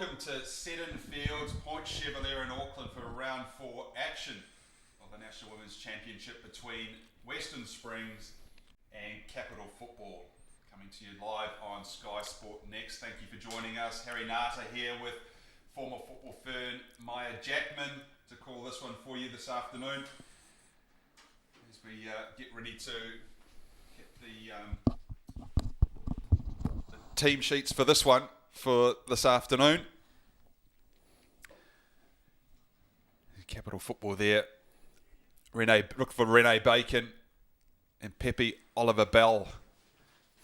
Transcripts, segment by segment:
welcome to Seddon Fields, Point Chevalier in Auckland for round 4 action of the National Women's Championship between Western Springs and Capital Football. Coming to you live on skysportnext. Thank you for joining us. Harry Nata here with former football fern Maya Jackman to call this one for you this afternoon. As we get ready to get the team sheets for this one for this afternoon. Capital Football there. Look for Renee Bacon and Pepe Oliver Bell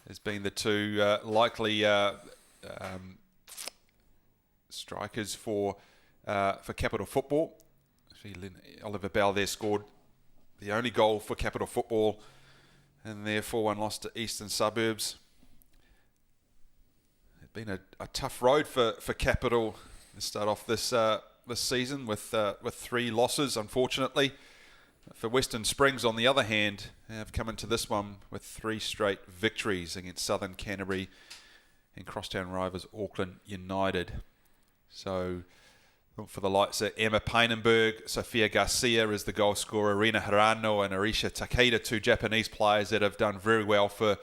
has been the two likely strikers for Capital Football. Oliver Bell there scored the only goal for Capital Football in their 4-1 loss to Eastern Suburbs. It's been a tough road for Capital to start off this season with 3 losses, unfortunately. For Western Springs, on the other hand, have come into this one with 3 straight victories against Southern Canterbury and crosstown rivals Auckland United. So, look for the likes of Emma Painenberg, Sofia Garcia is the goal scorer, Rina Hirano and Arisha Takeda, 2 Japanese players that have done very well for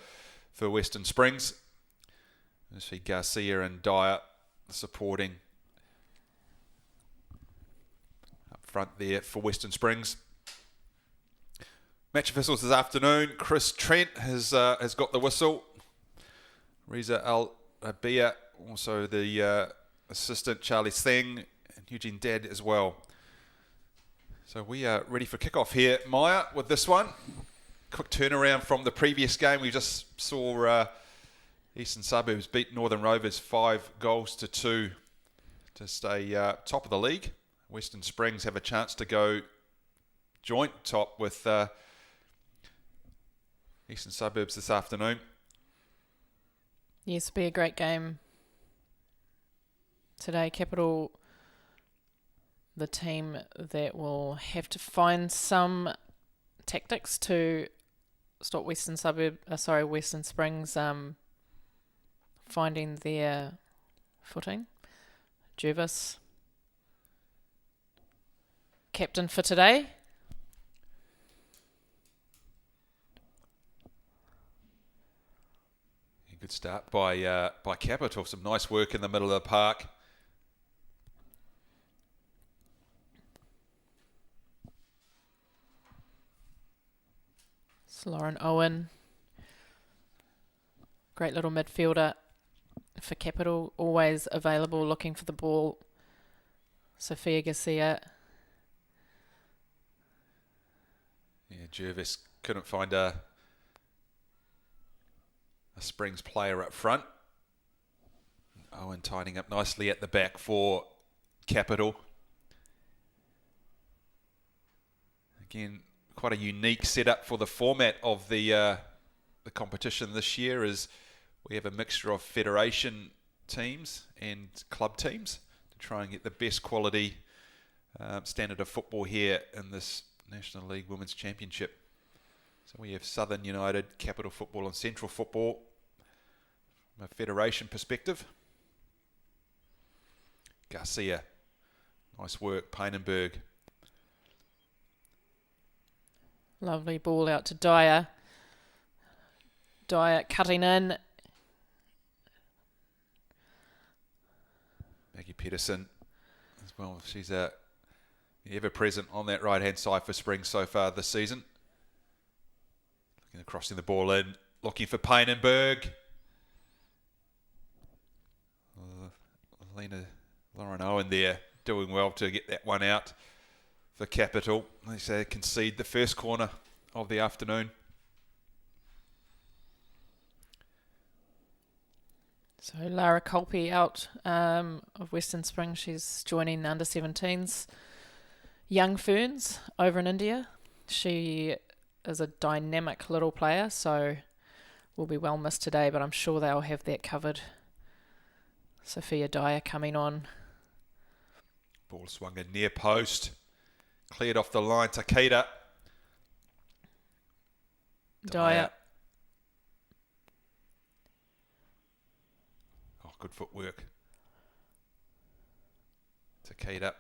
Western Springs. You see Garcia and Dyer supporting up front there for Western Springs. Match officials this afternoon, Chris Trent has got the whistle. Riza Al-Rabia, also the assistant Charlie Singh, and Eugene Dad as well. So we are ready for kickoff here, Maya, with this one. Quick turnaround from the previous game. We just saw Eastern Suburbs beat Northern Rovers 5-2 to stay top of the league. Western Springs have a chance to go joint top with Eastern Suburbs this afternoon. Yes, be a great game today. Capital, the team that will have to find some tactics to stop Western Springs finding their footing. Jervis, captain for today. Good start by Capital. Some nice work in the middle of the park. It's Lauren Owen. Great little midfielder for Capital. Always available, looking for the ball. Sofia Garcia. Yeah, Jervis couldn't find a Springs player up front. Owen tidying up nicely at the back for Capital. Again, quite a unique setup for the format of the competition this year, as we have a mixture of federation teams and club teams to try and get the best quality standard of football here in this National League Women's Championship. So we have Southern United, Capital Football and Central Football from a federation perspective. Garcia, nice work, Painenberg. Lovely ball out to Dyer. Dyer cutting in. Maggie Pedersen as well. She's ever present on that right hand side for Springs so far this season. Crossing the ball in, looking for Painenberg. Lauren Owen there doing well to get that one out for Capital. They say concede the first corner of the afternoon. So Lara Colpe out of Western Springs. She's joining under 17s Young Ferns over in India. She is a dynamic little player, so will be well missed today, but I'm sure they'll have that covered. Sophia Dyer coming on. Ball swung in near post. Cleared off the line. Takeda. Dyer. Oh, good footwork. Takeda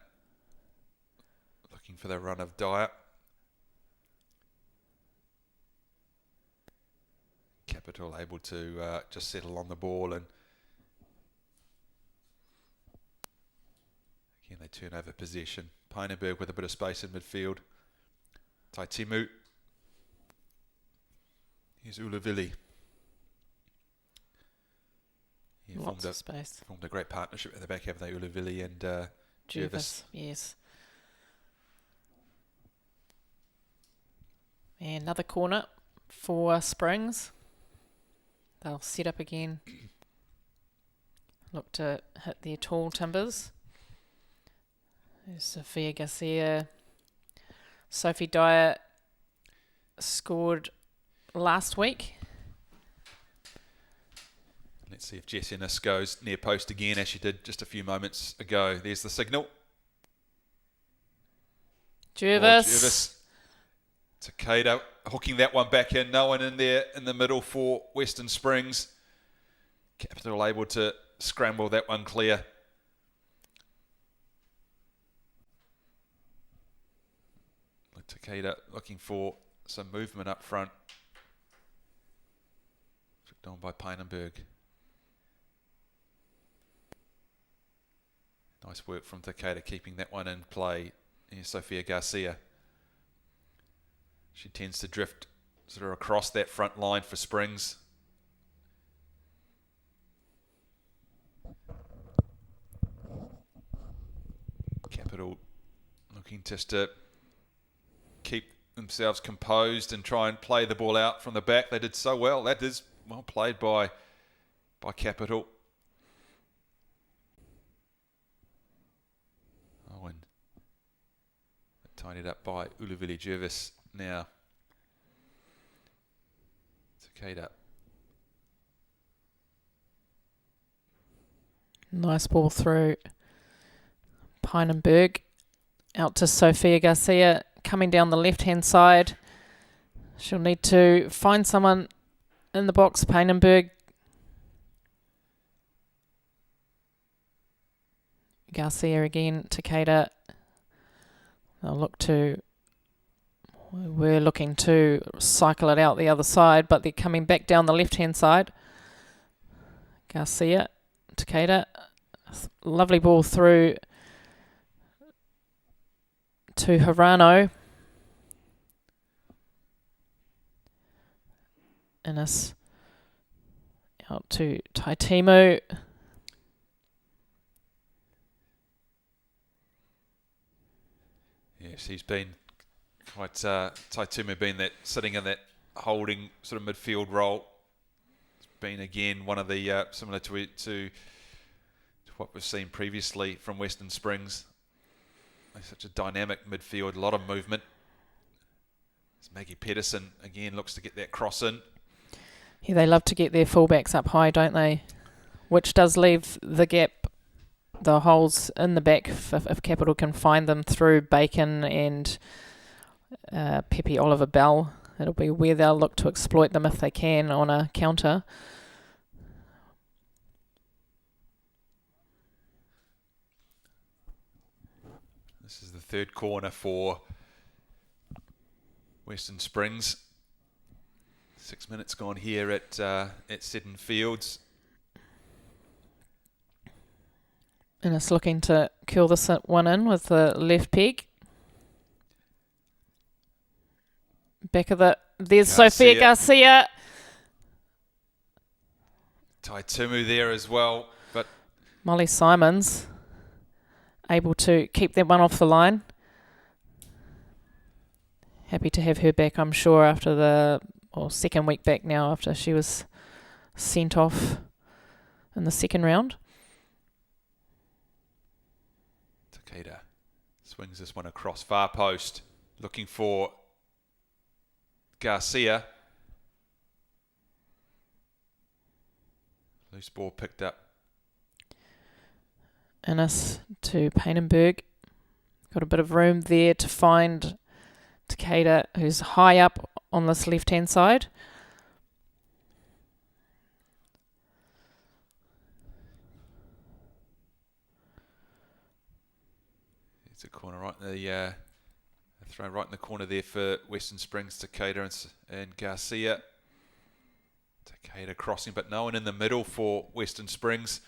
looking for the run of Dyer. Capital able to just settle on the ball, and again they turn over possession. Peineberg with a bit of space in midfield. Taitimu. Here's Ulavili. Lots of space. Formed a great partnership at the back, haven't they? Ulavili and Jervis. Yes. And another corner for Springs. They'll set up again. Look to hit their tall timbers. There's Sophia Garcia. Sophie Dyer scored last week. Let's see if Jess Ennis goes near post again, as she did just a few moments ago. There's the signal. Jervis. Takeda hooking that one back in. No one in there in the middle for Western Springs. Capital able to scramble that one clear. Takeda looking for some movement up front. Flicked on by Peineberg. Nice work from Takeda keeping that one in play. Here's Sophia Garcia. She tends to drift sort of across that front line for Springs. Capital looking just to keep themselves composed and try and play the ball out from the back. They did so well. That is well played by Capital. Owen. Tidied up by Ulavili Jervis now. Takeda. Nice ball through Peineberg. Out to Sophia Garcia. Coming down the left-hand side. She'll need to find someone in the box. Peineberg. Garcia again. Takeda. We're looking to cycle it out the other side, but they're coming back down the left-hand side. Garcia. Takeda. Lovely ball through to Hirano. Ennis out to Taitimu. Yes, he's been quite Taitumu been that sitting in that holding sort of midfield role. It's been again one of the similar to what we've seen previously from Western Springs. Such a dynamic midfield, a lot of movement. As Maggie Pedersen again looks to get that cross in. Yeah, they love to get their fullbacks up high, don't they? Which does leave the gap, the holes in the back if Capital can find them through Bacon and Pepe Oliver Bell. It'll be where they'll look to exploit them if they can on a counter. This is the third corner for Western Springs. 6 minutes gone here at Seddon Fields. And it's looking to curl this one in with the left peg. Back of there's Sophia Garcia. Taitumu there as well, but Molly Simons able to keep that one off the line. Happy to have her back, I'm sure, after the second week back now after she was sent off in the second round. Takeda swings this one across far post, looking for Garcia. Loose ball picked up. Ennis to Peineberg. Got a bit of room there to find Takeda, who's high up on this left-hand side. a corner right in the throw right in the corner there for Western Springs. Takeda and Garcia. Takeda crossing, but no one in the middle for Western Springs.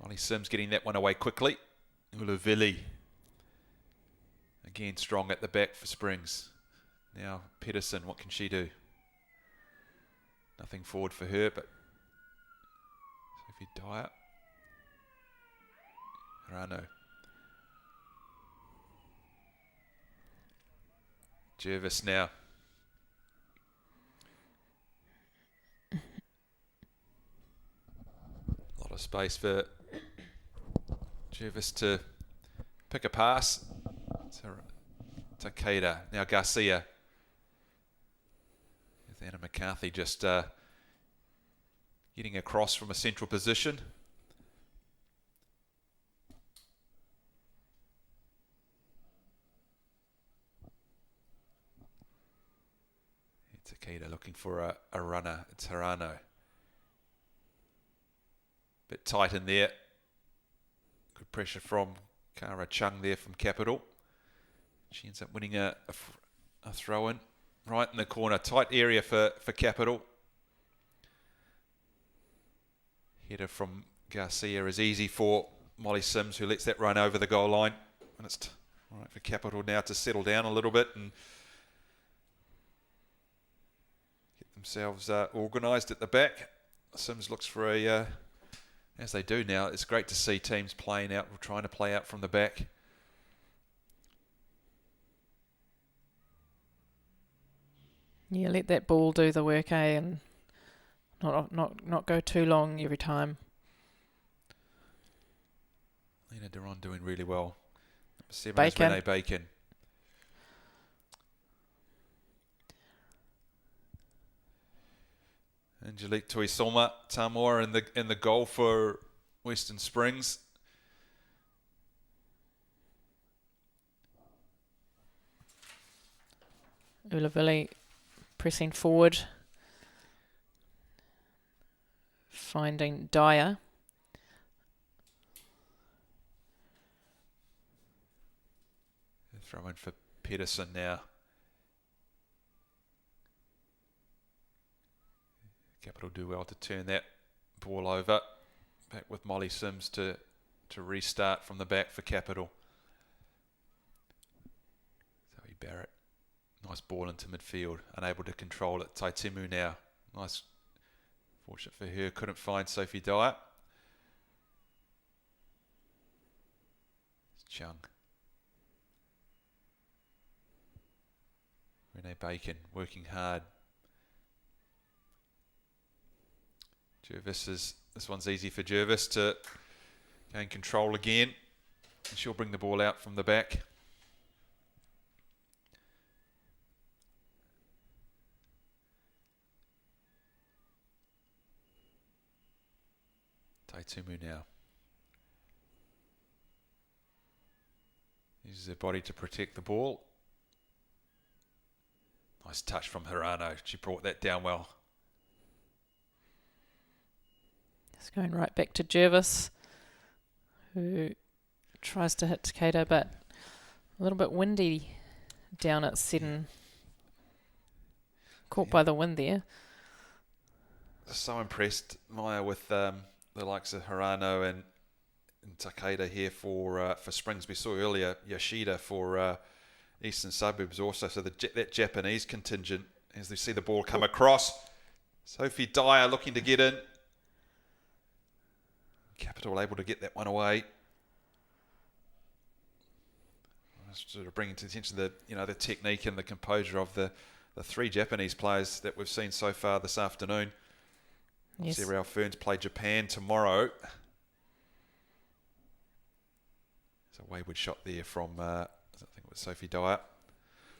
Molly Sims getting that one away quickly. Ulavili again strong at the back for Springs. Now Pedersen, what can she do? Nothing forward for her, but Sophie Dyer. Rano. Jervis now. A lot of space for Jervis to pick a pass. Takeda. Now Garcia. Anna McCarthy just getting across from a central position. Takeda looking for a runner. It's Harano. Bit tight in there. Good pressure from Kara Chung there from Capital. She ends up winning a throw-in right in the corner. Tight area for Capital. Header from Garcia is easy for Molly Sims, who lets that run over the goal line. And it's all right for Capital now to settle down a little bit and get themselves organised at the back. Sims looks for as they do now, it's great to see teams playing out, trying to play out from the back. Yeah, let that ball do the work, and not go too long every time. Lena Duron doing really well. Number 7 Bacon. is Renee Bacon. Angelique Tuisoma Tamor in the goal for Western Springs. Ulavili pressing forward, finding Dyer. Throw in for Pedersen now. Capital do well to turn that ball over. Back with Molly Sims to restart from the back for Capital. Zoe Barrett. Nice ball into midfield. Unable to control it. Taitimu now. Nice. Fortunate for her. Couldn't find Sophie Dyer. It's Chung. Renee Bacon working hard. Jervis this one's easy for Jervis to gain control again. And she'll bring the ball out from the back. Taitumu now. Uses her body to protect the ball. Nice touch from Hirano. She brought that down well. It's going right back to Jervis, who tries to hit Takeda, but a little bit windy down at Seddon. Caught by the wind there. So impressed, Maya, with the likes of Hirano and Takeda here for Springs. We saw earlier Yoshida for Eastern Suburbs also. So that Japanese contingent, as they see the ball come across. Sophie Dyer looking to get in. Capital able to get that one away. Sort of bringing to attention the technique and the composure of the three Japanese players that we've seen so far this afternoon. Yes. Real Ferns play Japan tomorrow. It's a wayward shot there from I think it was Sophie Dyer.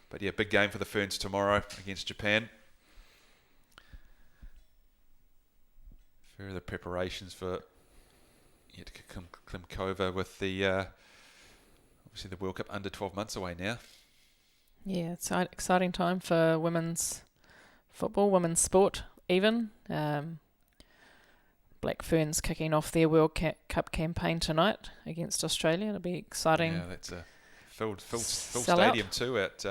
But yeah, big game for the Ferns tomorrow against Japan. Further preparations for Klimkova with the obviously the World Cup under 12 months away now. Yeah, it's an exciting time for women's football, women's sport even. Black Ferns kicking off their World Cup campaign tonight against Australia. It'll be exciting. Yeah, that's a full Sellout. stadium too at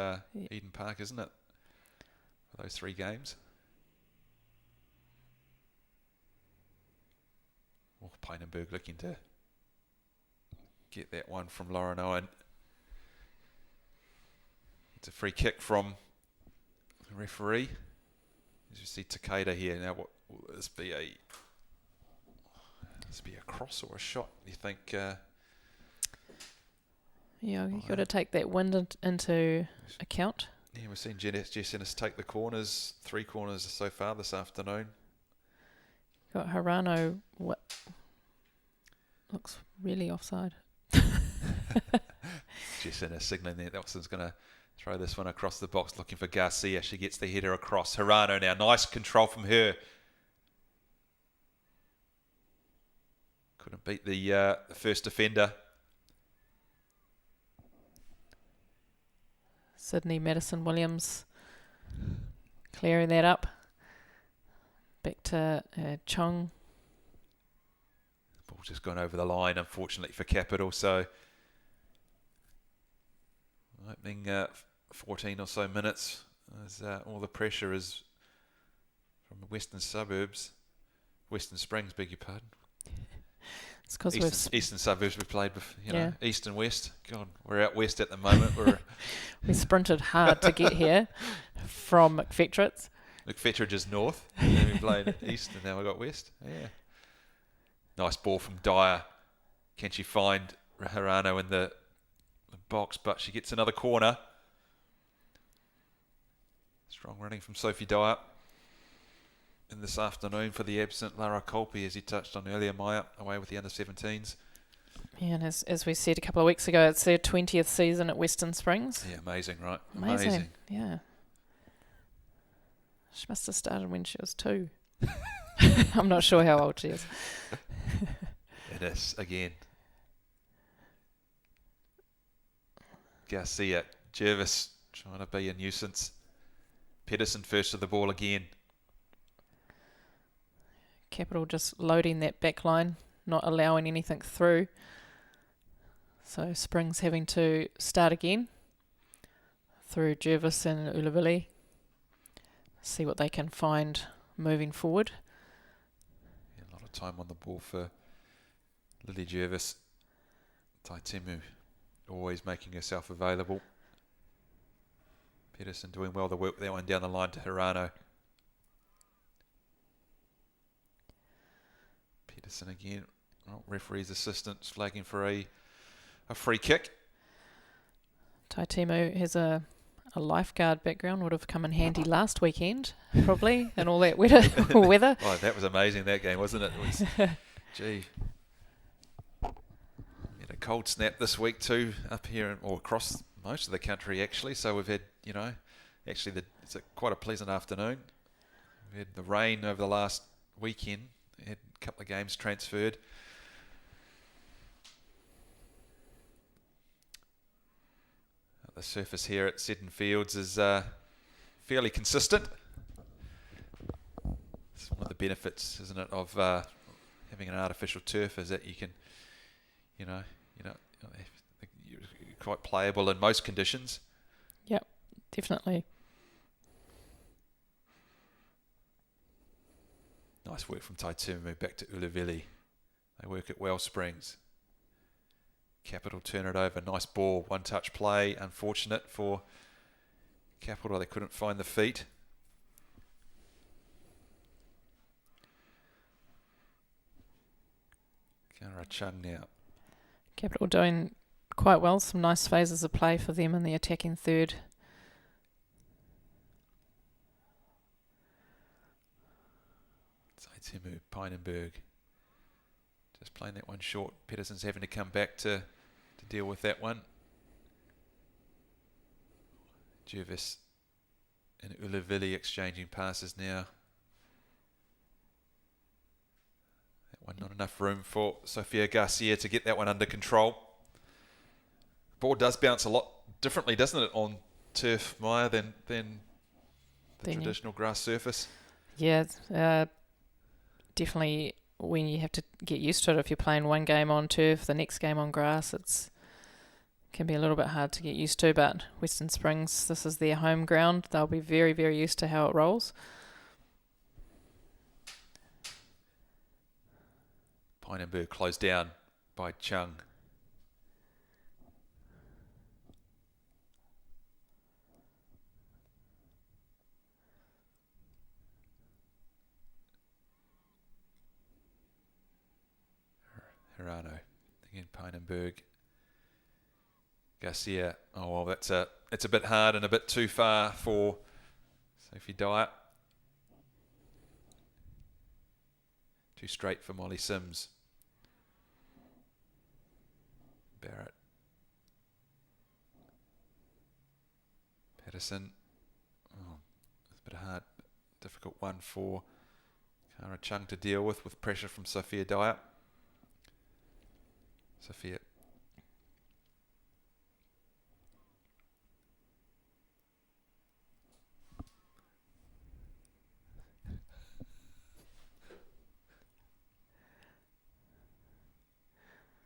Eden Park, isn't it? For those 3 games. Oh, Pynenberg looking to get that one from Lauren Owen. It's a free kick from the referee. As you see Takeda here. Now, what will this be? This be a cross or a shot? Do you think? Yeah, you've got to take that wind into account. Yeah, we've seen Jess Ennis take the corners, 3 corners so far this afternoon. Got Hirano, what looks really offside. Jess Ennis signalling that Nelson's going to throw this one across the box, looking for Garcia. She gets the header across. Hirano now, nice control from her. Couldn't beat the first defender. Sydney Madison Williams clearing that up. Back to Chong. Ball's just gone over the line, unfortunately, for Capital. So, opening 14 or so minutes, as all the pressure is from the Western Springs, beg your pardon. It's because Eastern Suburbs we played with, Yeah. East and West. God, we're out west at the moment. we sprinted hard to get here from McFettridge. McFettridge is north, and then we played east, and now we got west. Yeah. Nice ball from Dyer. Can she find Hirano in the box? But she gets another corner. Strong running from Sophie Dyer. In this afternoon for the absent Lara Kolpe, as he touched on earlier, Maya, away with the under-17s. Yeah, and as we said a couple of weeks ago, it's their 20th season at Western Springs. Yeah, amazing, right? Amazing. Yeah. She must have started when she was 2. I'm not sure how old she is. It is, again. Garcia, Jervis trying to be a nuisance. Pedersen first to the ball again. Capital just loading that back line, not allowing anything through. So Springs having to start again through Jervis and Ulavili. See what they can find moving forward. Yeah, a lot of time on the ball for Lily Jervis. Taitemu always making herself available. Pedersen doing well to work that one down the line to Hirano. Pedersen again. Oh, referee's assistants flagging for a free kick. Taitemu has a lifeguard background, would have come in handy last weekend, probably, and all that weather. Oh, that was amazing, that game, wasn't it? It was, gee. We had a cold snap this week too, up here, or across most of the country actually. So we've had, actually it's quite a pleasant afternoon. We had the rain over the last weekend. We had a couple of games transferred. The surface here at Seddon Fields is fairly consistent. It's one of the benefits, isn't it, of having an artificial turf, is that you can, you're quite playable in most conditions. Yep, definitely. Nice work from Taitumu back to Ulavili. They work at Wellsprings. Capital turn it over. Nice ball. One touch play. Unfortunate for Capital. They couldn't find the feet. Kara Chung now. Capital doing quite well. Some nice phases of play for them in the attacking third. Taitemu, Pynenberg. Just playing that one short. Pedersen's having to come back to deal with that one. Jervis and Ulavili exchanging passes now. That one, not enough room for Sofia Garcia to get that one under control. Ball does bounce a lot differently, doesn't it, on turf, Maya, than the traditional grass surface? Yeah, definitely when you have to get used to it. If you're playing one game on turf, the next game on grass, can be a little bit hard to get used to. But Western Springs, this is their home ground. They'll be very, very used to how it rolls. Pinenberg closed down by Chung. Hirano. Again, Pinenberg. Garcia. Oh, well, it's a bit hard and a bit too far for Sophie Dyer. Too straight for Molly Sims. Barrett. Patterson. Oh, it's a bit hard. Difficult one for Kara Chung to deal with pressure from Sophia Dyer. Sophia.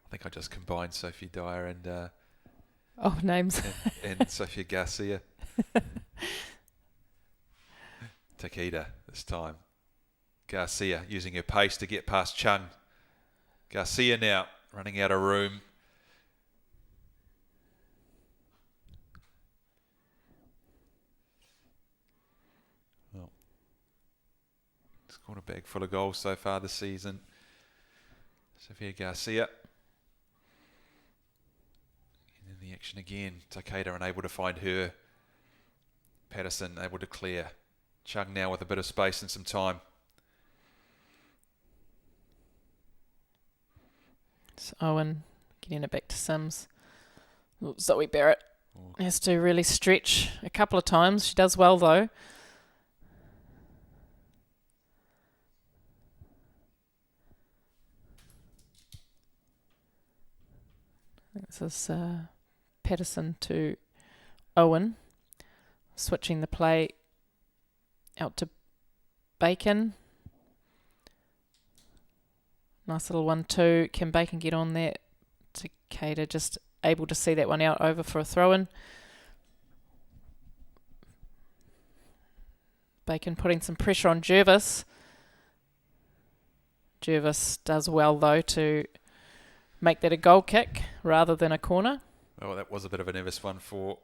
I think I just combined Sophie Dyer and Names. and Sophia Garcia. Takeda this time. Garcia using her pace to get past Chung. Garcia now running out of room. Well, scored a bag full of goals so far this season. Sophia Garcia. And in the action again. Takeda unable to find her. Patterson able to clear. Chung now with a bit of space and some time. It's Owen getting it back to Sims. Zoe Barrett has to really stretch a couple of times. She does well though. This is Patterson to Owen. Switching the play out to Bacon. Nice little 1-2. Can Bacon get on that? Takeda just able to see that one out over for a throw-in. Bacon putting some pressure on Jervis. Jervis does well though to make that a goal kick rather than a corner. Oh, that was a bit of a nervous one for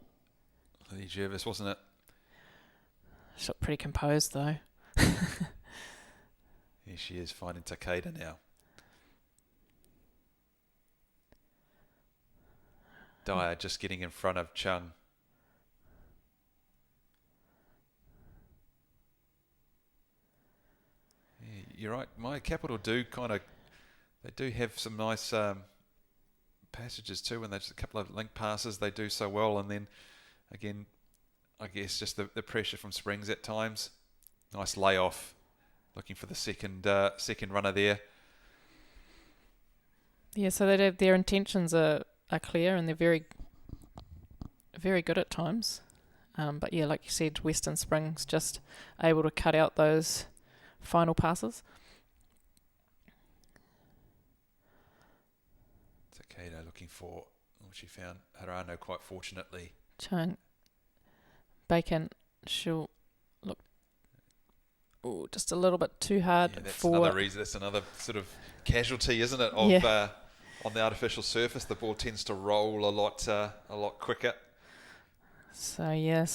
Lee Jervis, wasn't it? She looked pretty composed though. Here she is finding Takeda now. Dyer just getting in front of Chung. Yeah, you're right. My Capital do they do have some nice passages too, and there's a couple of link passes they do so well, and then again, I guess just the pressure from Springs at times. Nice layoff, looking for the second runner there. Yeah, so their intentions are clear and they're very, very good at times. But yeah, like you said, Western Springs just able to cut out those final passes. Takeda looking for, she found Hirano quite fortunately. Chung. Bacon, she'll look just a little bit too hard for... Another reason. That's another sort of casualty, isn't it, of on the artificial surface. The ball tends to roll a lot quicker. So yeah,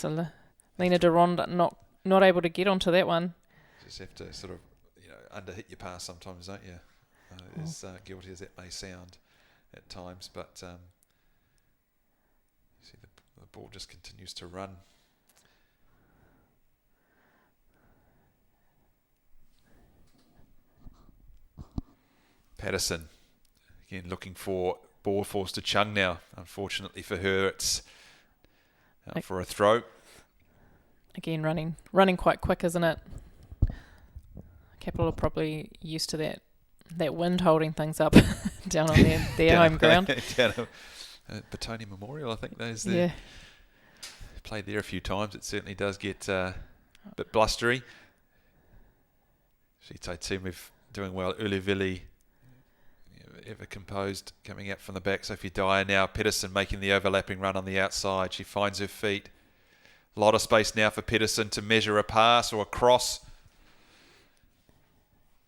Lena Durand not able to get onto that one. You just have to sort of underhit your pass sometimes, don't you? As guilty as that may sound at times, but you see the ball just continues to run. Patterson again looking for ball force to Chung now. Unfortunately for her, it's out for a throw. Again, running quite quick, isn't it? Capital are probably used to that wind holding things up down on their home ground. Down at Batoni Memorial, I think there's the played there a few times. It certainly does get a bit blustery. Shite Tumuv doing well. Ulivili, ever composed, coming out from the back. Sophie Dyer now. Pedersen making the overlapping run on the outside. She finds her feet. A lot of space now for Pedersen to measure a pass or a cross.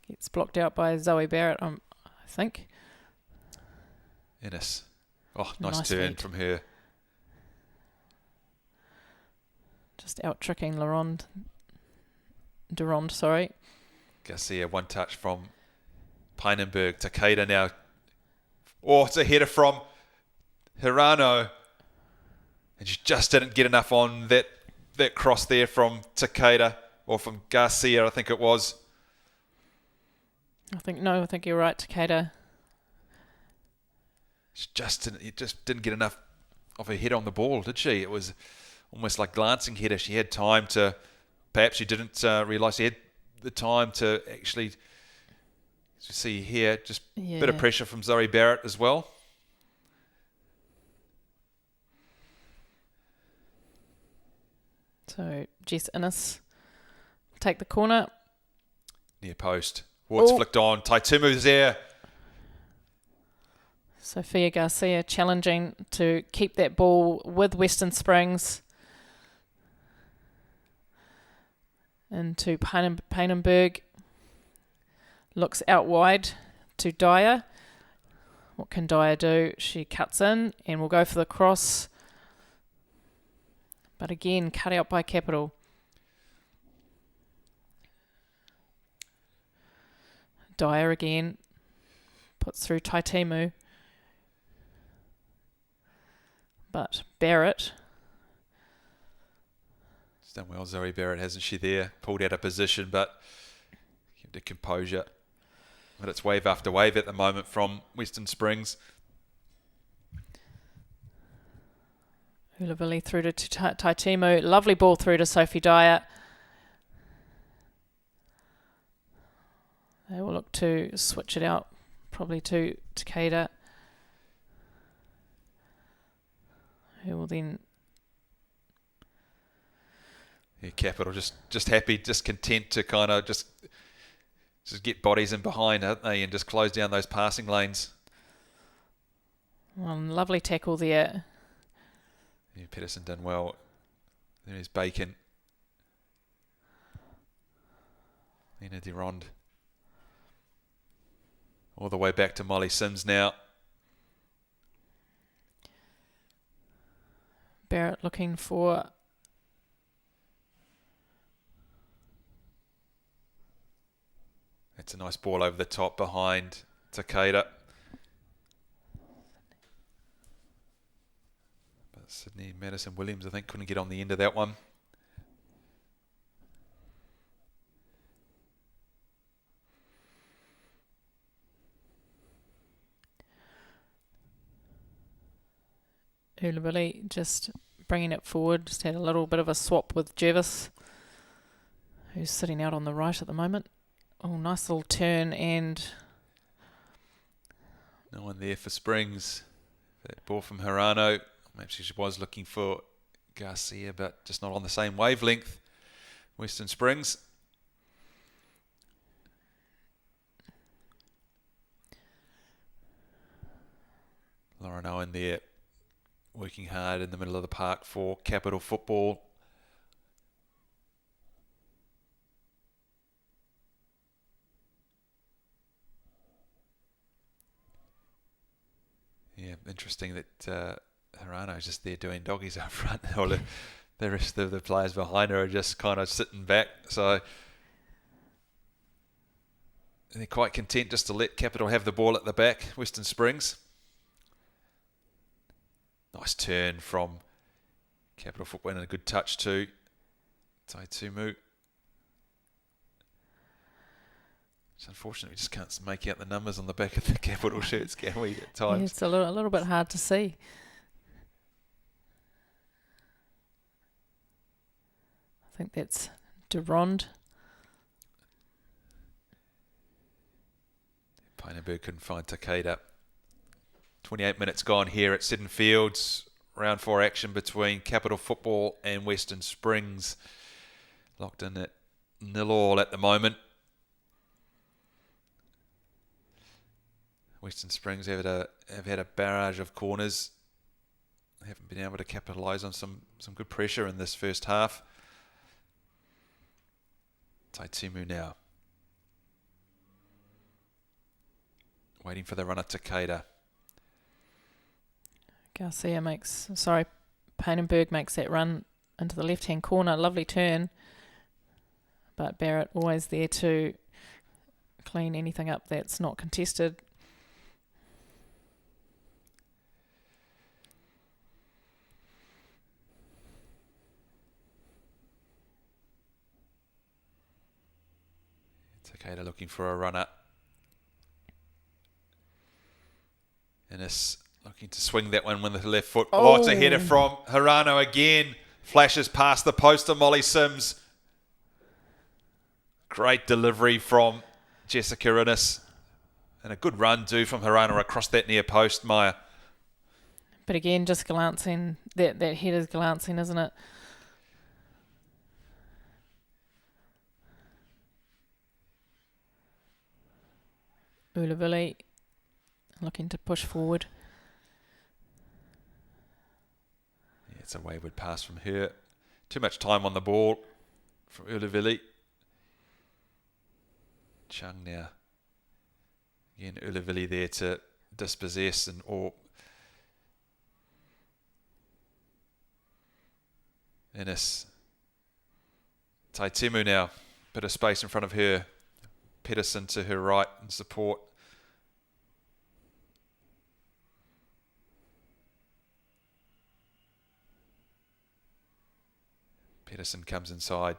Gets blocked out by Zoe Barrett, I think. Innes. Oh, nice turn feet from her. Just out-tricking Durand, sorry. Garcia, one touch from Peinenberg. Takeda now. Oh, it's a header from Hirano. And she just didn't get enough on that cross there from Takeda, or from Garcia, I think it was. I think you're right, Takeda. She just didn't get enough of a head on the ball, did she? It was almost like glancing header. She had time to, perhaps she didn't realise she had the time to actually see here, just a bit of pressure from Zoe Barrett as well. So Jess Innes take the corner. Near post. Wart's flicked on. Taitumu's there. Sophia Garcia challenging to keep that ball with Western Springs. Into Peinenberg. Looks out wide to Dyer. What can Dyer do? She cuts in and will go for the cross. But again, cut out by Capital. Dyer again. Puts through Taitemu. But Barrett. She's done well, Zoe Barrett, hasn't she, there? Pulled out of position, but kept her composure. But it's wave after wave at the moment from Western Springs. Ulivili through to Taitemu. Lovely ball through to Sophie Dyer. They will look to switch it out, probably to Takeda, who will then... Yeah, Capital just happy, just content to kind of just get bodies in behind, aren't they, and just close down those passing lanes. Lovely tackle there. Yeah, Pedersen done well. There's Bacon. Nina Durand. All the way back to Molly Sims now. Barrett looking for... It's a nice ball over the top behind Takeda. But Sydney Madison Williams, I think, couldn't get on the end of that one. Ulivili just bringing it forward. Just had a little bit of a swap with Jervis, who's sitting out on the right at the moment. Oh, nice little turn, and no one there for Springs. That ball from Hirano. Maybe she was looking for Garcia, but just not on the same wavelength. Western Springs. Lauren Owen there, working hard in the middle of the park for Capital Football. Yeah, interesting that Hirano is just there doing doggies up front. All the rest of the players behind her are just kind of sitting back. So they're quite content just to let Capital have the ball at the back. Western Springs. Nice turn from Capital Football and a good touch too. Taitumu. It's unfortunate we just can't make out the numbers on the back of the Capital shirts, can we, at times? Yeah, it's a little bit hard to see. I think that's Durand. Peinenberg couldn't find Takeda. 28 minutes gone here at Seddon Fields. Round 4 action between Capital Football and Western Springs. Locked in at 0-0 at the moment. Western Springs have had a barrage of corners. They haven't been able to capitalise on some good pressure in this first half. Taitimu now. Waiting for the runner Takeda. Painenberg makes that run into the left-hand corner. Lovely turn. But Barrett always there to clean anything up that's not contested. Takeda looking for a runner. Ennis looking to swing that one with the left foot. Oh, it's a header from Hirano again. Flashes past the post of Molly Sims. Great delivery from Jessica Ennis. And a good run too from Hirano across that near post, Maya. But again, just glancing, that header's glancing, isn't it? Ulavili looking to push forward. Yeah, it's a wayward pass from her. Too much time on the ball from Ulavili. Chung now. Again, Ulavili there to dispossess or Ennis. Taitimu now. Bit of space in front of her. Pedersen to her right and support. Pedersen comes inside.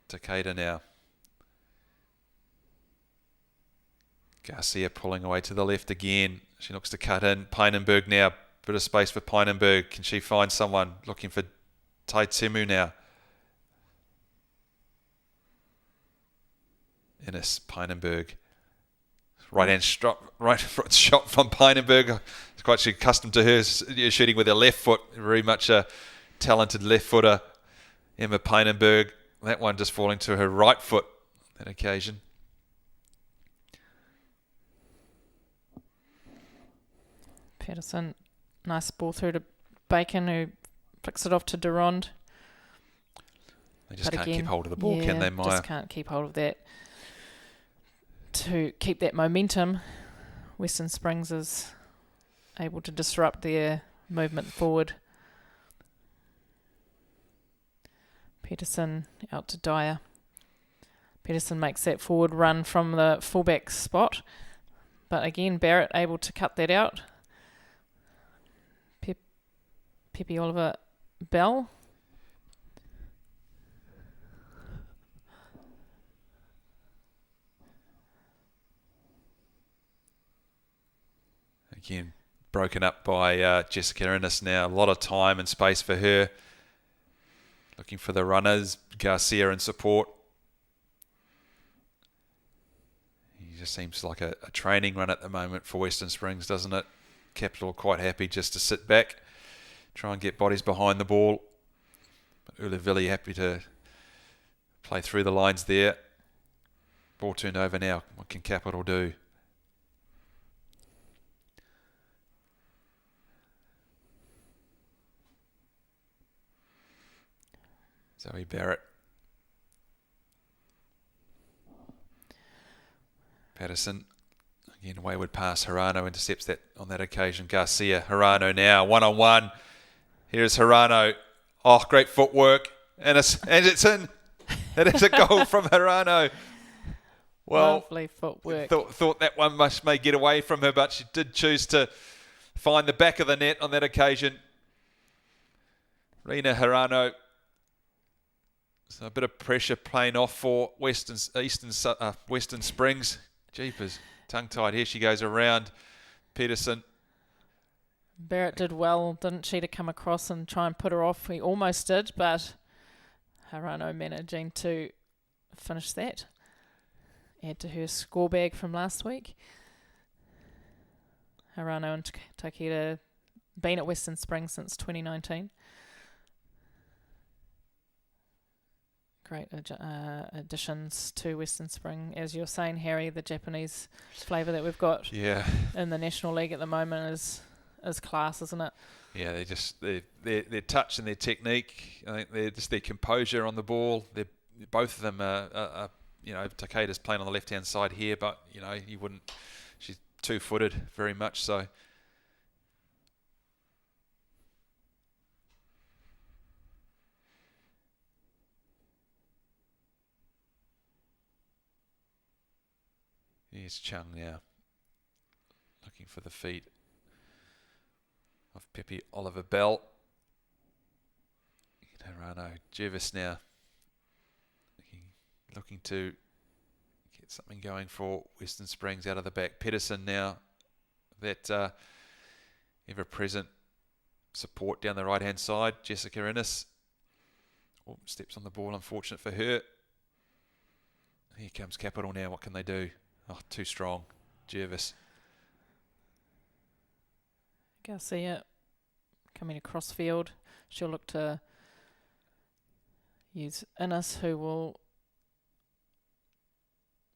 Takeda now. Garcia pulling away to the left again. She looks to cut in. Painenberg now. Bit of space for Painenberg. Can she find someone? Looking for Taitimu now. Ennis, Painenberg. Right foot shot from Painenberg. It's quite accustomed to her shooting with her left foot. Very much a talented left footer. Emma Painenberg. That one just falling to her right foot on that occasion. Pedersen, nice ball through to Bacon, who flicks it off to Durand. They just can't keep hold of the ball, can they, Maya? Just can't keep hold of that. To keep that momentum, Western Springs is able to disrupt their movement forward. Pedersen out to Dyer. Pedersen makes that forward run from the fullback spot. But again, Barrett able to cut that out. Pepe Oliver Bell. Again, broken up by Jessica Ennis now. A lot of time and space for her. Looking for the runners. Garcia in support. He just seems like a training run at the moment for Western Springs, doesn't it? Capital quite happy just to sit back. Try and get bodies behind the ball. Ulavili happy to play through the lines there. Ball turned over now. What can Capital do? Zoe Barrett. Patterson. Again, wayward pass. Hirano intercepts that on that occasion. Garcia. Hirano now. One-on-one. Here's Hirano. Oh, great footwork. And it's in. It is a goal from Hirano. Well, lovely footwork. Thought that one may get away from her, but she did choose to find the back of the net on that occasion. Rina Hirano. So a bit of pressure playing off for Western Springs. Jeepers, tongue-tied. Here she goes around Pedersen. Barrett did well, didn't she, to come across and try and put her off. He almost did, but Hirano managing to finish that. Add to her score bag from last week. Hirano and Takeda been at Western Springs since 2019. great additions to Western Spring. As you're saying, Harry, the Japanese flavour that we've got in the National League at the moment is class, isn't it? Yeah, they just their touch and their technique. I think they're just their composure on the ball. They're both of them are Takeda's playing on the left hand side here, but you wouldn't. She's 2-footed very much so. Here's Chung now, looking for the feet of Pepe Oliver Bell. Rano Jervis now, looking to get something going for Western Springs out of the back. Pedersen now, that ever-present support down the right-hand side. Jessica Innes steps on the ball, unfortunate for her. Here comes Capital now, what can they do? Oh, too strong. Jervis. Garcia coming across field. She'll look to use Innes, who will...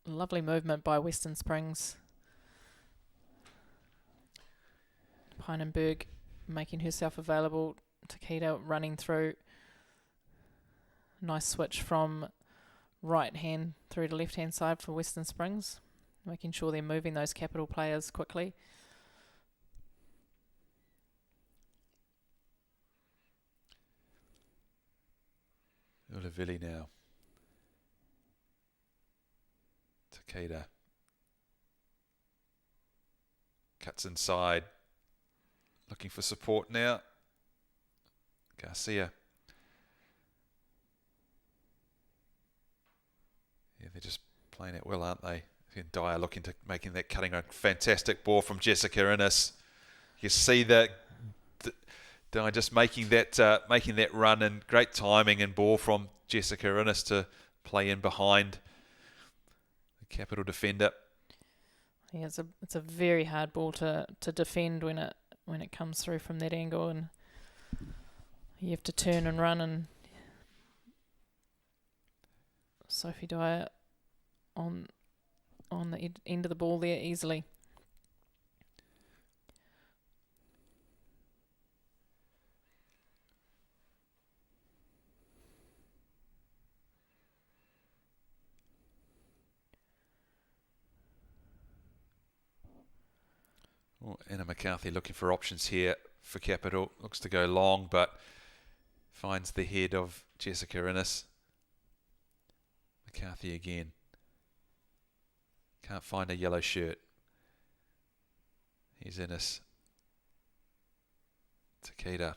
Lovely movement by Western Springs. Pynenberg making herself available. Takeda running through. Nice switch from right hand through to left hand side for Western Springs. Making sure they're moving those Capital players quickly. Ulavili now. Takeda. Cuts inside. Looking for support now. Garcia. Yeah, they're just playing it well, aren't they? Dyer looking to making that cutting a fantastic ball from Jessica Innes. You see that Dyer just making that run, and great timing and ball from Jessica Innes to play in behind the Capital defender. Yeah, it's a very hard ball to defend when it comes through from that angle, and you have to turn and run, and Sophie Dyer on the end of the ball there easily. Well, Anna McCarthy looking for options here for Capital. Looks to go long, but finds the head of Jessica Innes. McCarthy again. Can't find a yellow shirt. Here's Innes. Takeda.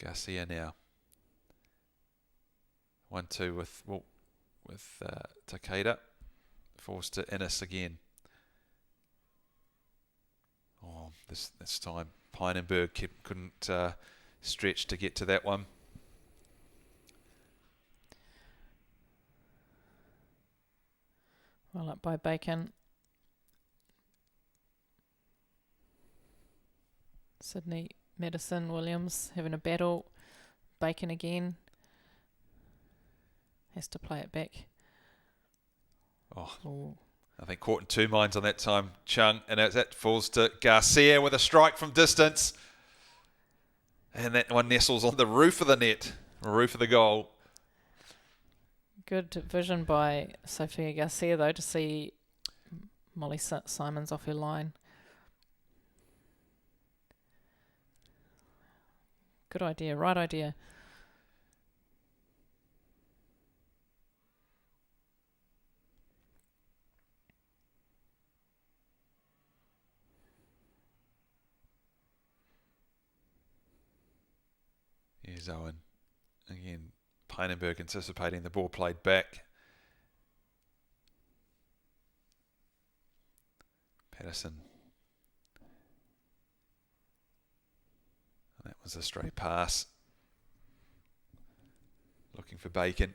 Garcia now. 1-2 with Takeda. Forced to Innes again. Oh, this time Pynenberg couldn't stretch to get to that one. Well up by Bacon. Sydney, Madison, Williams having a battle. Bacon again. Has to play it back. Oh. I think caught in two minds on that time, Chung, and that falls to Garcia with a strike from distance. And that one nestles on the roof of the net, roof of the goal. Good vision by Sophia Garcia, though, to see Molly Simons off her line. Good idea, right idea. Here's Owen. Again, Pynenberg anticipating the ball played back. Patterson. That was a straight pass. Looking for Bacon.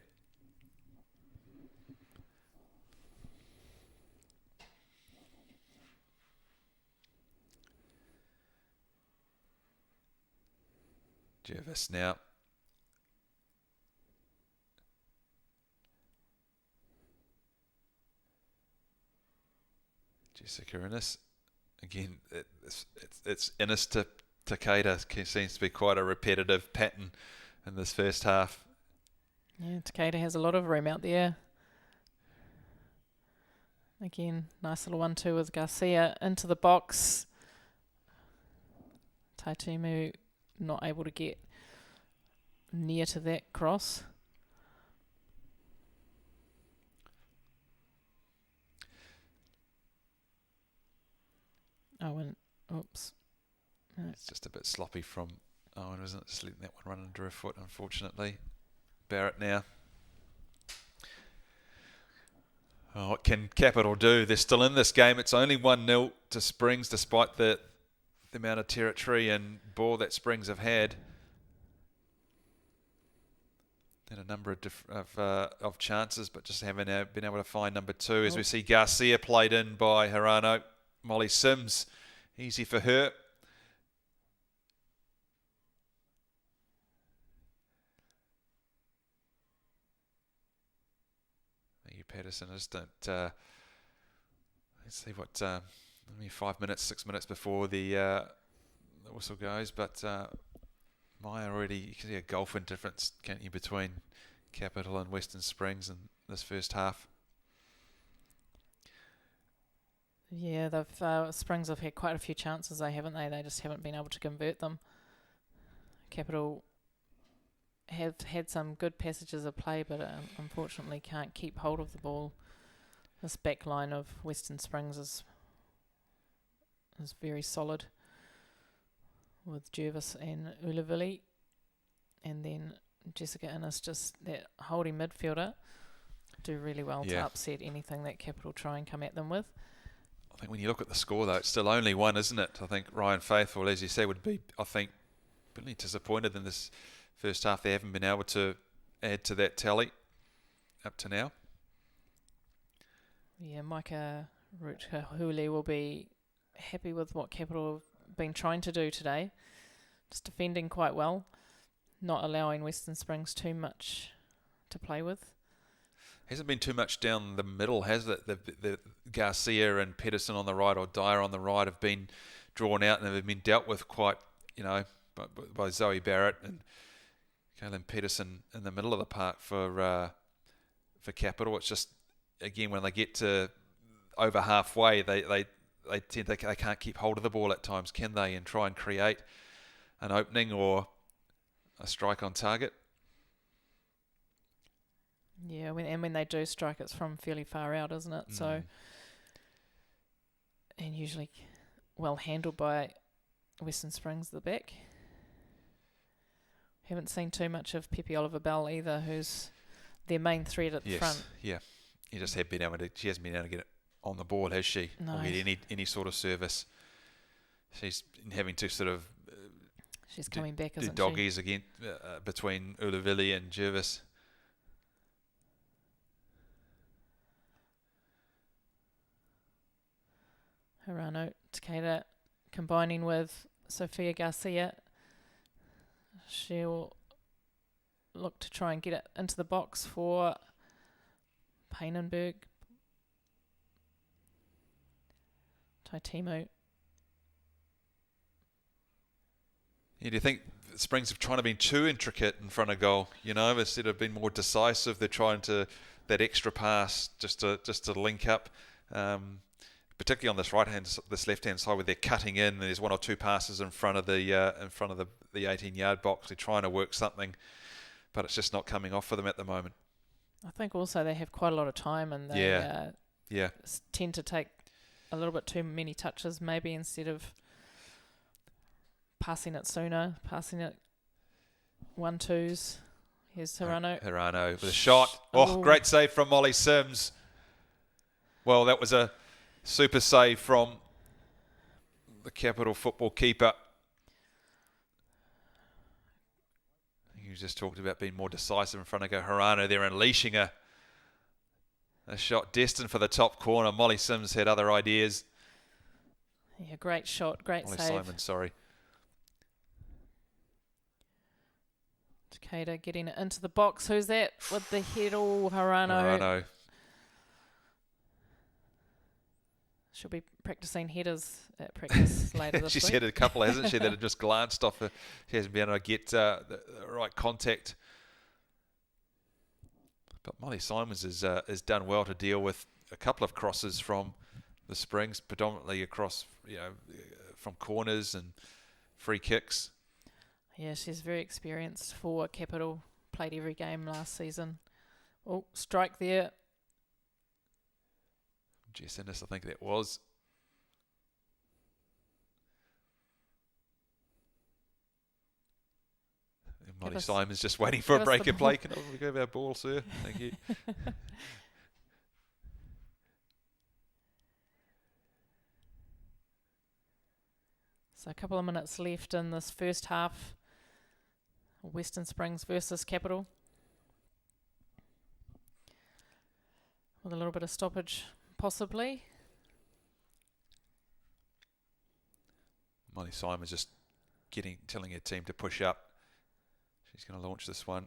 Jervis now. Jessica Innes. Again, it's Innes to Takeda. Seems to be quite a repetitive pattern in this first half. Yeah, Takeda has a lot of room out there. Again, nice little 1-2 with Garcia into the box. Taitimu not able to get near to that cross. Owen, oops. No. It's just a bit sloppy from Owen, isn't it? Just letting that one run under her foot, unfortunately. Barrett now. Oh, what can Capital do? They're still in this game. It's only 1-0 to Springs, despite the amount of territory and ball that Springs have had. Had a number of chances, but just haven't been able to find number 2. As we see Garcia played in by Hirano. Molly Sims, easy for her. Patterson just don't. Let's see what. Maybe 5 minutes, 6 minutes before the whistle goes, but Maya already. You can see a gulf in difference, can't you, between Capital and Western Springs in this first half. Yeah, they've Springs have had quite a few chances, haven't they? They just haven't been able to convert them. Capital have had some good passages of play, but unfortunately can't keep hold of the ball. This back line of Western Springs is very solid with Jervis and Ulavili, and then Jessica Innes, just that holding midfielder, do really well to upset anything that Capital try and come at them with. I think when you look at the score, though, it's still only 1, isn't it? I think Ryan Faithful, as you say, would be, I think, really disappointed in this first half. They haven't been able to add to that tally up to now. Yeah, Micah Rutkahuli will be happy with what Capital have been trying to do today. Just defending quite well, not allowing Western Springs too much to play with. Hasn't been too much down the middle, has it? The Garcia and Pedersen on the right, or Dyer on the right, have been drawn out and have been dealt with quite, by Zoe Barrett and Kaylin Pedersen in the middle of the park for Capital. It's just, again, when they get to over halfway, they can't keep hold of the ball at times, can they? And try and create an opening or a strike on target. Yeah, when they do strike, it's from fairly far out, isn't it? So, and usually well handled by Western Springs at the back. Haven't seen too much of Pepe Oliver Bell either, who's their main threat at the front. Yeah. She hasn't been able to get it on the board, has she? No. Or get any sort of service. She's having to sort of she's coming back, do isn't doggies again between Ulavili and Jervis. Hirano Takeda combining with Sofia Garcia. She'll look to try and get it into the box for Painenberg. Taitimu. Yeah, do you think Springs have trying to be too intricate in front of goal? Instead of being more decisive, they're trying to that extra pass just to link up. Particularly on this left-hand side, where they're cutting in, and there's 1 or 2 passes in front of the 18-yard box. They're trying to work something, but it's just not coming off for them at the moment. I think also they have quite a lot of time, and they tend to take a little bit too many touches, maybe, instead of passing it sooner, passing it 1-2s. Here's Hirano. Hirano with a shot. Great save from Molly Sims. Well, that was a super save from the Capital football keeper. You just talked about being more decisive in front of Hirano. They're unleashing a shot destined for the top corner. Molly Sims had other ideas. Yeah, great shot, great Molly save. Simon, sorry. Takeda getting it into the box. Who's that with the head? Oh, Harano. She'll be practicing headers at practice later this week. She's had a couple, hasn't she, that have just glanced off her. She hasn't been able to get the right contact. But Molly Simons has done well to deal with a couple of crosses from the Springs, predominantly across, from corners and free kicks. Yeah, she's very experienced for Capital. Played every game last season. Oh, strike there. Jess Innes, I think that was. And Molly Simons just waiting for a break of play. Can we go with our ball, sir? Thank you. So a couple of minutes left in this first half. Western Springs versus Capital. With a little bit of stoppage, possibly. Molly Simons just telling her team to push up. She's going to launch this one.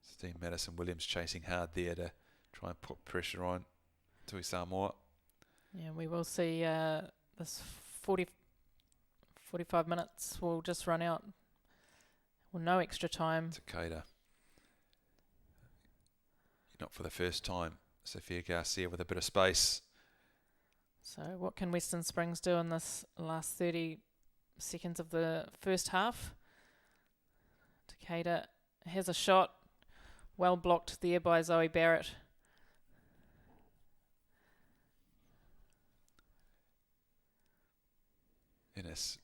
Steve Madison Williams chasing hard there to try and put pressure on Tui Samoa. Yeah, we will see this 45 minutes will just run out. Well, no extra time. Takeda. Not for the first time. Sophia Garcia with a bit of space. So what can Western Springs do in this last 30 seconds of the first half? Takeda has a shot. Well blocked there by Zoe Barrett. Innes.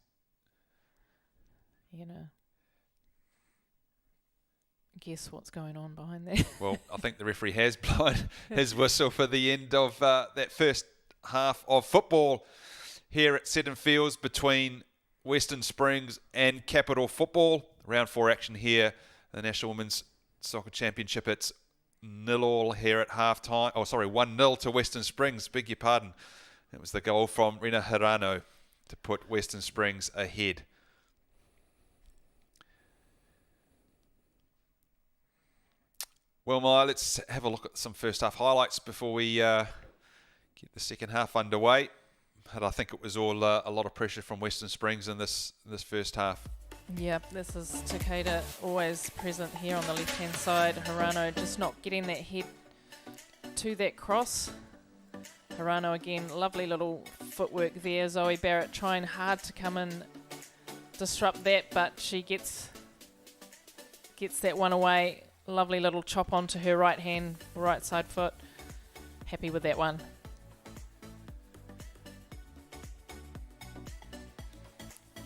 Guess what's going on behind there. Well, I think the referee has blown his whistle for the end of that first half of football here at Seddon Fields between Western Springs and Capital Football. Round 4 action here, the National Women's Soccer Championship. It's 0-0 here at half-time. 1-0 to Western Springs. Beg your pardon. It was the goal from Rina Hirano to put Western Springs ahead. Well, Maya, let's have a look at some first half highlights before we get the second half underway. But I think it was all a lot of pressure from Western Springs in this first half. Yeah, this is Takeda, always present here on the left-hand side. Hirano just not getting that head to that cross. Hirano again, lovely little footwork there. Zoe Barrett trying hard to come in, disrupt that, but she gets that one away. Lovely little chop onto her right hand, right side foot. Happy with that one.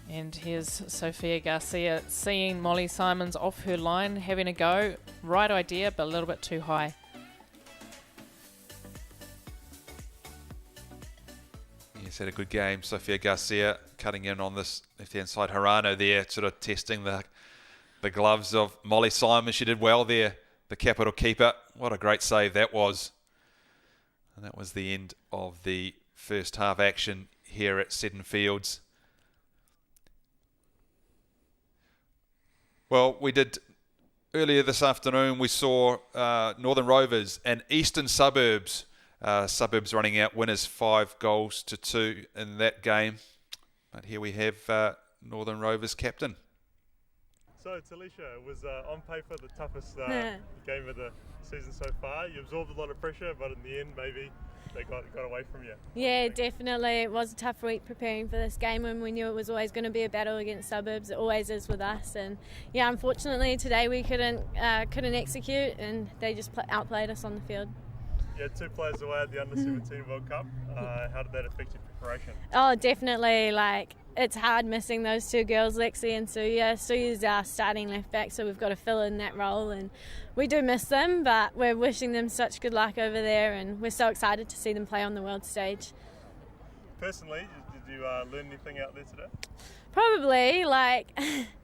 And here's Sophia Garcia seeing Molly Simons off her line, having a go. Right idea, but a little bit too high. Yes, had a good game. Sophia Garcia cutting in on this left-hand side. Hirano there, sort of testing the gloves of Molly Simons. She did well there, the Capital keeper. What a great save that was. And that was the end of the first half action here at Seddon Fields. Well, we did earlier this afternoon, we saw Northern Rovers and Eastern Suburbs. Suburbs running out winners 5-2 in that game. But here we have Northern Rovers captain. So, Talisha, it was on paper the toughest game of the season so far. You absorbed a lot of pressure, but in the end, maybe they got away from you. Yeah, definitely. It was a tough week preparing for this game, and we knew it was always going to be a battle against Suburbs. It always is with us. And yeah, unfortunately today we couldn't execute, and they just outplayed us on the field. You had 2 players away at the Under-17 World Cup. How did that affect your preparation? Oh, definitely. It's hard missing those 2 girls, Lexi and Suya. Suya's our starting left back, so we've got to fill in that role, and we do miss them, but we're wishing them such good luck over there, and we're so excited to see them play on the world stage. Personally, did you learn anything out there today? Probably,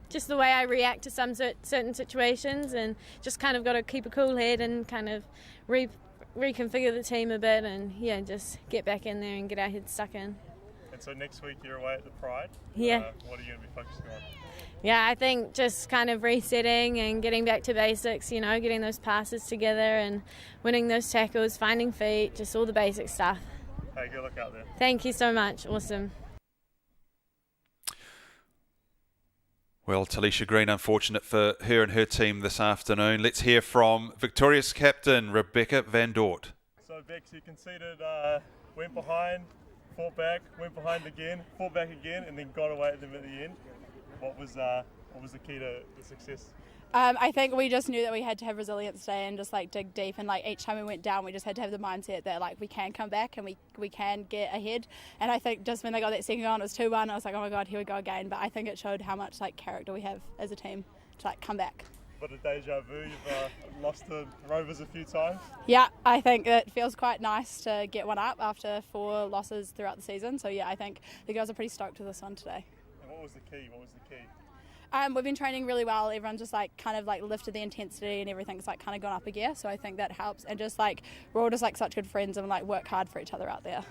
just the way I react to some certain situations, and just kind of got to keep a cool head and kind of reconfigure the team a bit and just get back in there and get our heads stuck in. And so next week you're away at the Pride. Yeah. What are you going to be focusing on? Yeah, I think just kind of resetting and getting back to basics, getting those passes together and winning those tackles, finding feet, just all the basic stuff. Hey, good luck out there. Thank you so much. Awesome. Well, Talisha Green, unfortunate for her and her team this afternoon. Let's hear from Victoria's captain, Rebecca Van Dort. So, Bex, you conceded, went behind, fought back, went behind again, fought back again, and then got away at them at the end. What was the key to the success? I think we just knew that we had to have resilience today and just dig deep, and each time we went down we just had to have the mindset that we can come back and we can get ahead. And I think just when they got that second goal and it was 2-1, I was like, oh my god, here we go again. But I think it showed how much character we have as a team to come back. But a deja vu, you've lost to Rovers a few times. Yeah, I think it feels quite nice to get one up after 4 losses throughout the season. So yeah, I think the girls are pretty stoked with this one today. And what was the key? We've been training really well. Everyone's just lifted the intensity and everything's kind of gone up a gear. So I think that helps. And just we're all just such good friends and work hard for each other out there.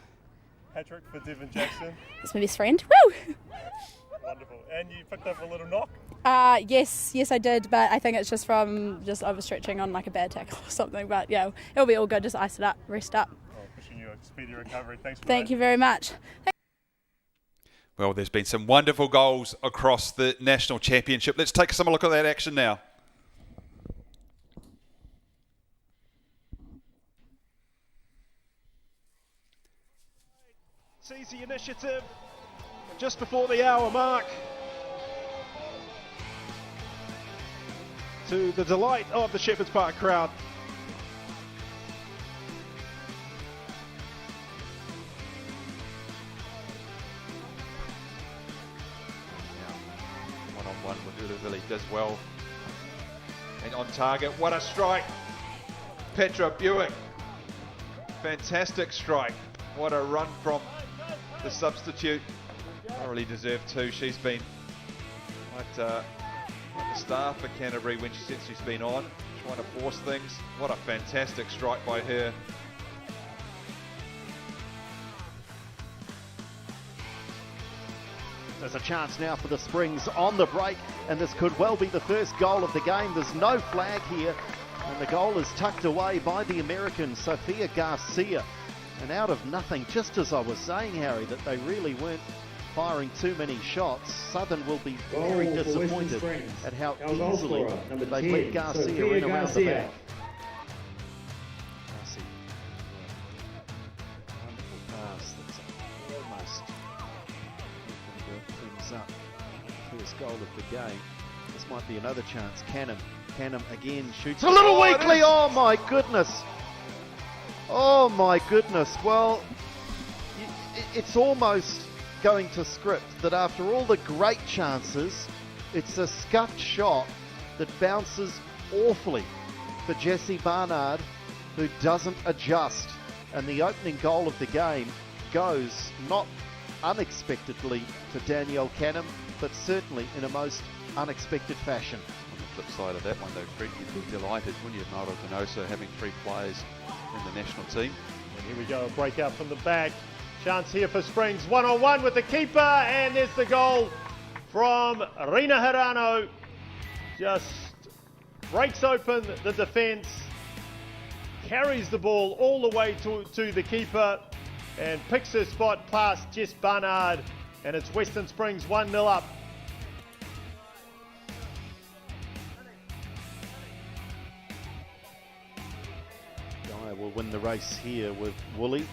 Hat-trick for Devon Jackson. That's my best friend. Woo! Wonderful. And you picked up a little knock? Yes I did. But I think it's just from overstretching on a bad tackle or something. But yeah, it'll be all good. Just ice it up, rest up. Wishing you a speedy recovery. Thanks for Thank you very much. Well, there's been some wonderful goals across the National Championship. Let's take some look at that action now. Sees the initiative just before the hour mark, to the delight of the Shepherds Park crowd. One with Ulavili does well and on target. What a strike! Petra Buick, fantastic strike. What a run from the substitute. Thoroughly deserved too. She's been quite the star for Canterbury since she's been on, trying to force things. What a fantastic strike by her. There's a chance now for the Springs on the break, and this could well be the first goal of the game. There's no flag here, and the goal is tucked away by the American Sophia Garcia. And out of nothing, just as I was saying, Harry, that they really weren't firing too many shots, Southern will be very disappointed at how easily they let Garcia in around the back. Wonderful pass that's almost things up. First goal of the game. This might be another chance. Canham again shoots a little weakly. Oh my goodness. Oh my goodness. Well, it's almost going to script that after all the great chances, it's a scuffed shot that bounces awfully for Jessie Barnard, who doesn't adjust. And the opening goal of the game goes not unexpectedly to Danielle Canham, but certainly in a most unexpected fashion. On the flip side of that one though, Fred, you'd be delighted, wouldn't you, Mauro Donoso having 3 players in the national team. And here we go, a breakout from the back. Chance here for Springs, 1-on-1 with the keeper, and there's the goal from Rina Hirano. Just breaks open the defence, carries the ball all the way to the keeper, and picks her spot past Jess Barnard, and it's Western Springs 1-0 up. Guy will win the race here with Woolley.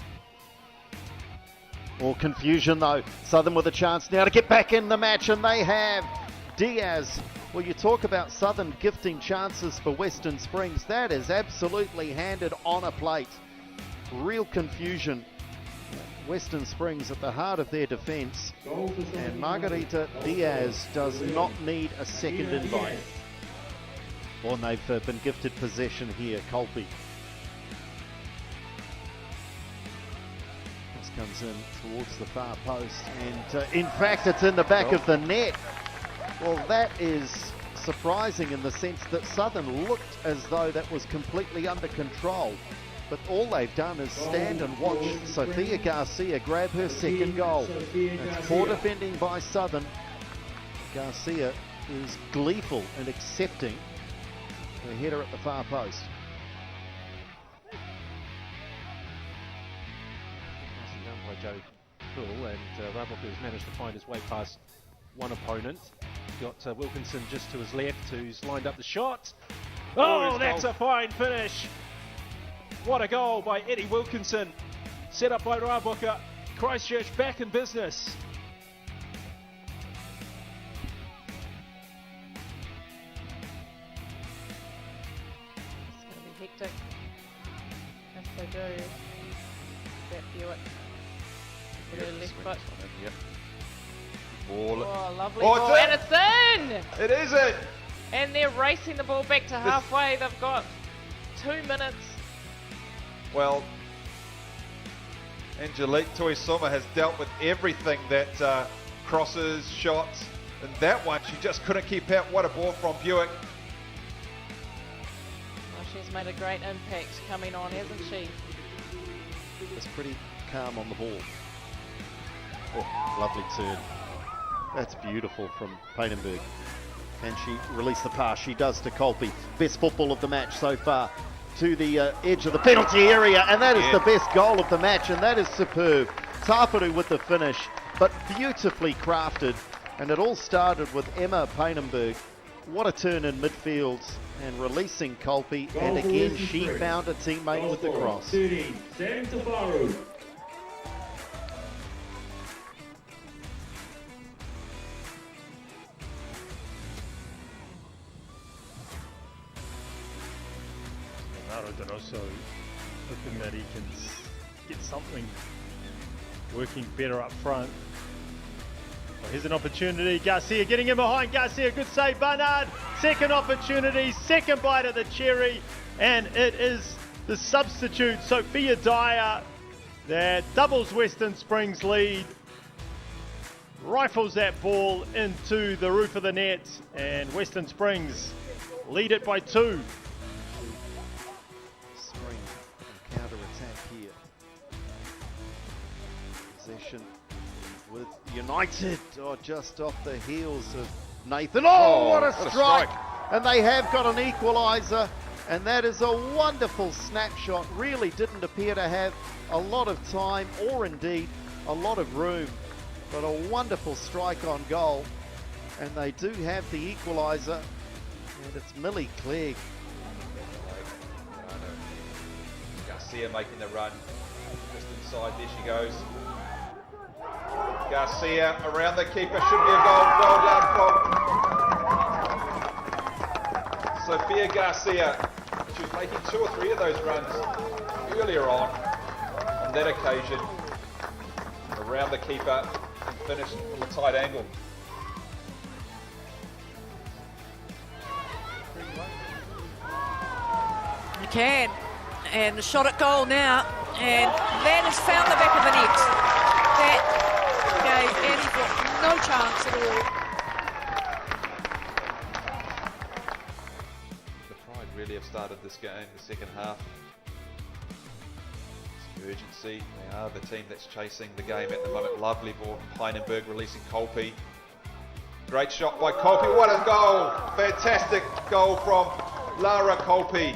More confusion though. Southern with a chance now to get back in the match, and they have. Diaz. Well, you talk about Southern gifting chances for Western Springs. That is absolutely handed on a plate. Real confusion. Western Springs at the heart of their defence. And Margarita Diaz does not need a second invite. Well, they've been gifted possession here, Colby. Comes in towards the far post, and in fact it's in the back of the net. Well, that is surprising in the sense that Southern looked as though that was completely under control. but all they've done is stand and watch Sophia Garcia grab her second goal. It's poor defending by Southern. Garcia is gleeful in accepting the header at the far post. Nicely done by Joe Poole, and Raboka has managed to find his way past one opponent. Got Wilkinson just to his left, who's lined up the shot. Oh, that's a fine finish. What a goal by Eddie Wilkinson. Set up by Raboka. Christchurch back in business. It's going to be hectic if they do. That Buick. With her left foot. Yep. Ball. Oh, lovely Oh, ball. And it's in! It is it! And they're racing the ball back to halfway. They've got 2 minutes. Well, Angelique Toisoma has dealt with everything that crosses, shots, and that one she just couldn't keep out. What a ball from Buick. Well, she's made a great impact coming on, hasn't she? It's pretty calm on the ball. Oh, lovely turn. That's beautiful from Painenberg. And she released the pass. She does to Colby. Best football of the match so far. To the edge of the penalty area. And that is the best goal of the match. And that is superb. Taparu with the finish. But beautifully crafted. And it all started with Emma Painenberg. What a turn in midfield. And releasing Colby. And again, she found a teammate with the cross. Donoso hoping that he can get something working better up front. Well, here's an opportunity. Garcia getting in behind. Garcia, good save. Barnard, second opportunity, second bite of the cherry, and it is the substitute, Sophia Dyer, that doubles Western Springs' lead. Rifles that ball into the roof of the net, and Western Springs lead it by 2. Counter-attack here. Possession with United. Oh, just off the heels of Nathan. Oh, what a strike! And they have got an equaliser, and that is a wonderful snapshot. Really didn't appear to have a lot of time or indeed a lot of room, but a wonderful strike on goal. And they do have the equaliser, and it's Millie Clegg. Garcia making the run, just inside, there she goes. Garcia around the keeper, should be a goal, well done from Sophia Garcia. She was making 2 or 3 of those runs earlier on that occasion, around the keeper and finished from a tight angle. You can. And the shot at goal now, and that has found the back of the net. That gave Annie no chance at all. The Pride really have started this game, the second half. Some urgency, they are the team that's chasing the game at the moment. Lovely ball from Painenberg releasing Colby. Great shot by Colby, what a goal! Fantastic goal from Lara Colby.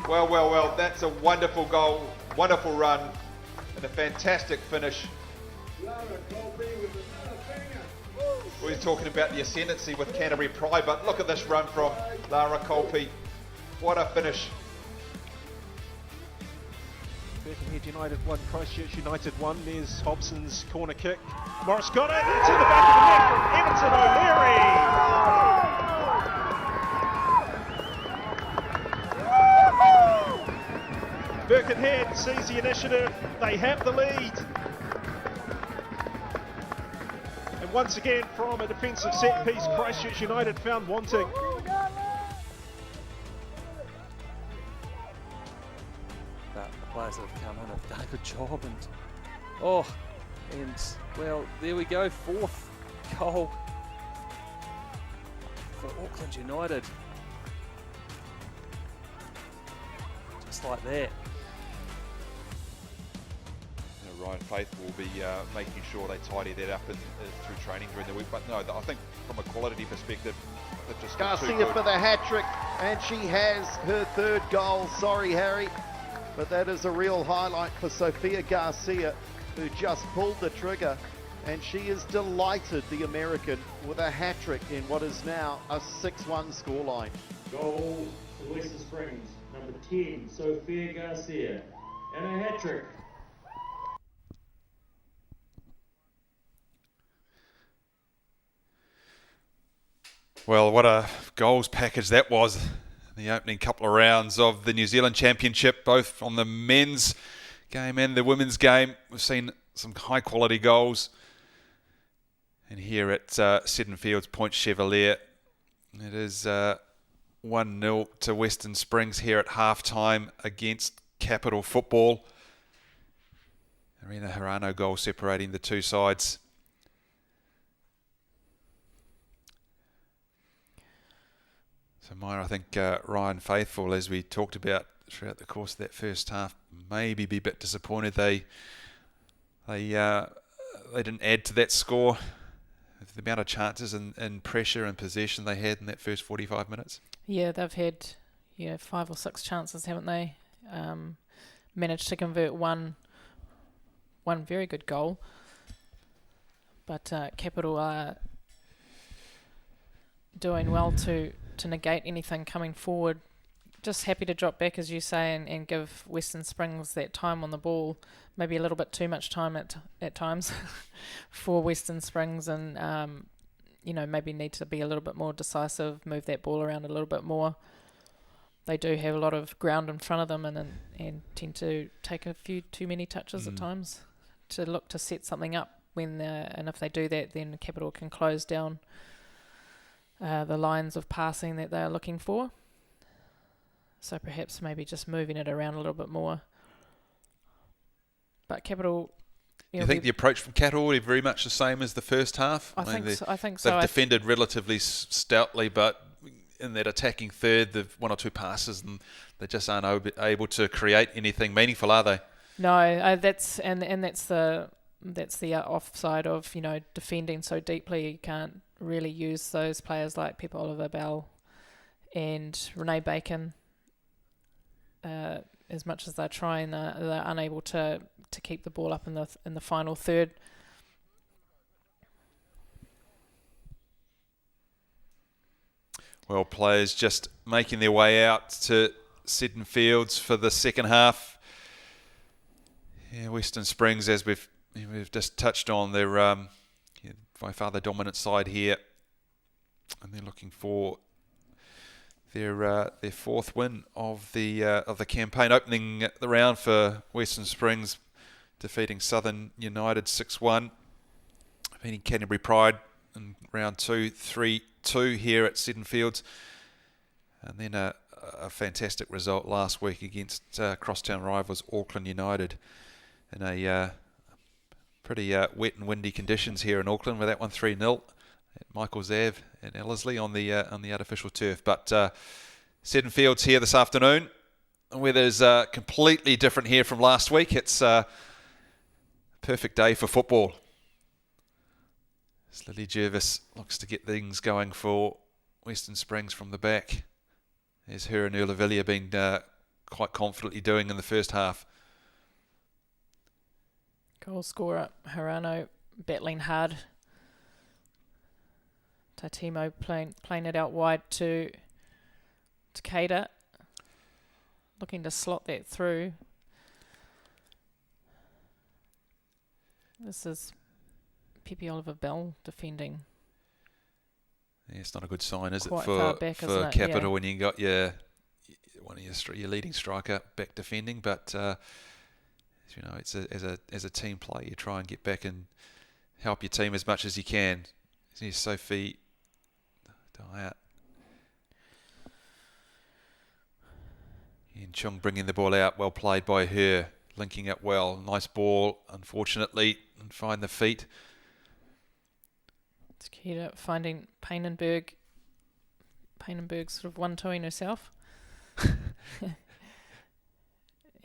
Well, that's a wonderful goal, wonderful run, and a fantastic finish. We were talking about the ascendancy with Canterbury Pride, but look at this run from Lara Colby. What a finish. Birkenhead United 1, Christchurch United 1. There's Hobson's corner kick. Morris got it into the back of the net from Everton O'Leary. Birkenhead sees the initiative, they have the lead. And once again from a defensive set piece, Christchurch United found wanting. But the players that have come in have done a good job, and well, there we go, 4th goal for Auckland United. just like that. Ryan Faith will be making sure they tidy that up through training during the week. But no, I think from a quality perspective, they're just too Garcia good. for the hat-trick, and she has her third goal. Sorry, Harry, but that is a real highlight for Sofia Garcia, who just pulled the trigger, and she is delighted, the American, with a hat-trick in what is now a 6-1 scoreline. Goal for Western Springs, number 10, Sofia Garcia, and a hat-trick. Well, what a goals package that was in the opening couple of rounds of the New Zealand Championship, both on the men's game and the women's game. We've seen some high-quality goals. And here at Seddon Fields Point Chevalier, it is 1-0 to Western Springs here at half-time against Capital Football. Arena Hirano goal separating the two sides. So Maya, I think Ryan Faithful, as we talked about throughout the course of that first half, maybe be a bit disappointed they didn't add to that score. The amount of chances and pressure and possession they had in that first 45 minutes. Yeah, they've had 5 or 6 chances, haven't they? Managed to convert one very good goal, but Capital are doing well to negate anything coming forward. Just happy to drop back, as you say, and give Western Springs that time on the ball, maybe a little bit too much time at times for Western Springs, and maybe need to be a little bit more decisive, move that ball around a little bit more. They do have a lot of ground in front of them and tend to take a few too many touches at times to look to set something up. And if they do that, then Capital can close down the lines of passing that they are looking for. So perhaps maybe just moving it around a little bit more. But Capital... Do you think the approach from Capital will be very much the same as the first half? I think so. They've defended relatively stoutly, but in that attacking third, they've 1 or 2 passes, and they just aren't able to create anything meaningful, are they? No, that's the offside of defending so deeply. You can't really use those players like Pippa Oliver-Bell and Renee Bacon. As much as they're trying, they're unable to keep the ball up in the final third. Well, players just making their way out to Seddon Fields for the second half. Yeah, Western Springs, as we've just touched on, they're by far the dominant side here, and they're looking for their fourth win of the campaign, opening the round for Western Springs, defeating Southern United 6-1, beating Canterbury Pride in round 2, 3-2 here at Seddon Fields, and then a fantastic result last week against crosstown rivals Auckland United in a pretty wet and windy conditions here in Auckland, with that one 3-0 at Michael's Ave and Ellerslie on the artificial turf. But Seddon Fields here this afternoon. Weather's completely different here from last week. It's a perfect day for football. As Lily Jervis looks to get things going for Western Springs from the back, as her and Urla Villiers been quite confidently doing in the first half. Goal scorer Hirano battling hard. Taitimo playing it out wide to Takeda, looking to slot that through. This is Pippi Oliver-Bell defending. Yeah, it's not a good sign, is Quite it, far back, for isn't it? Capital, Yeah. when you got one of your leading striker back defending? But it's as a team play, you try and get back and help your team as much as you can. Here's Sophie Dyer. And Chung bringing the ball out, well played by her, linking up well. Nice ball, unfortunately, and find the feet. Takeda finding Painenberg. Painenberg sort of one-twoing herself.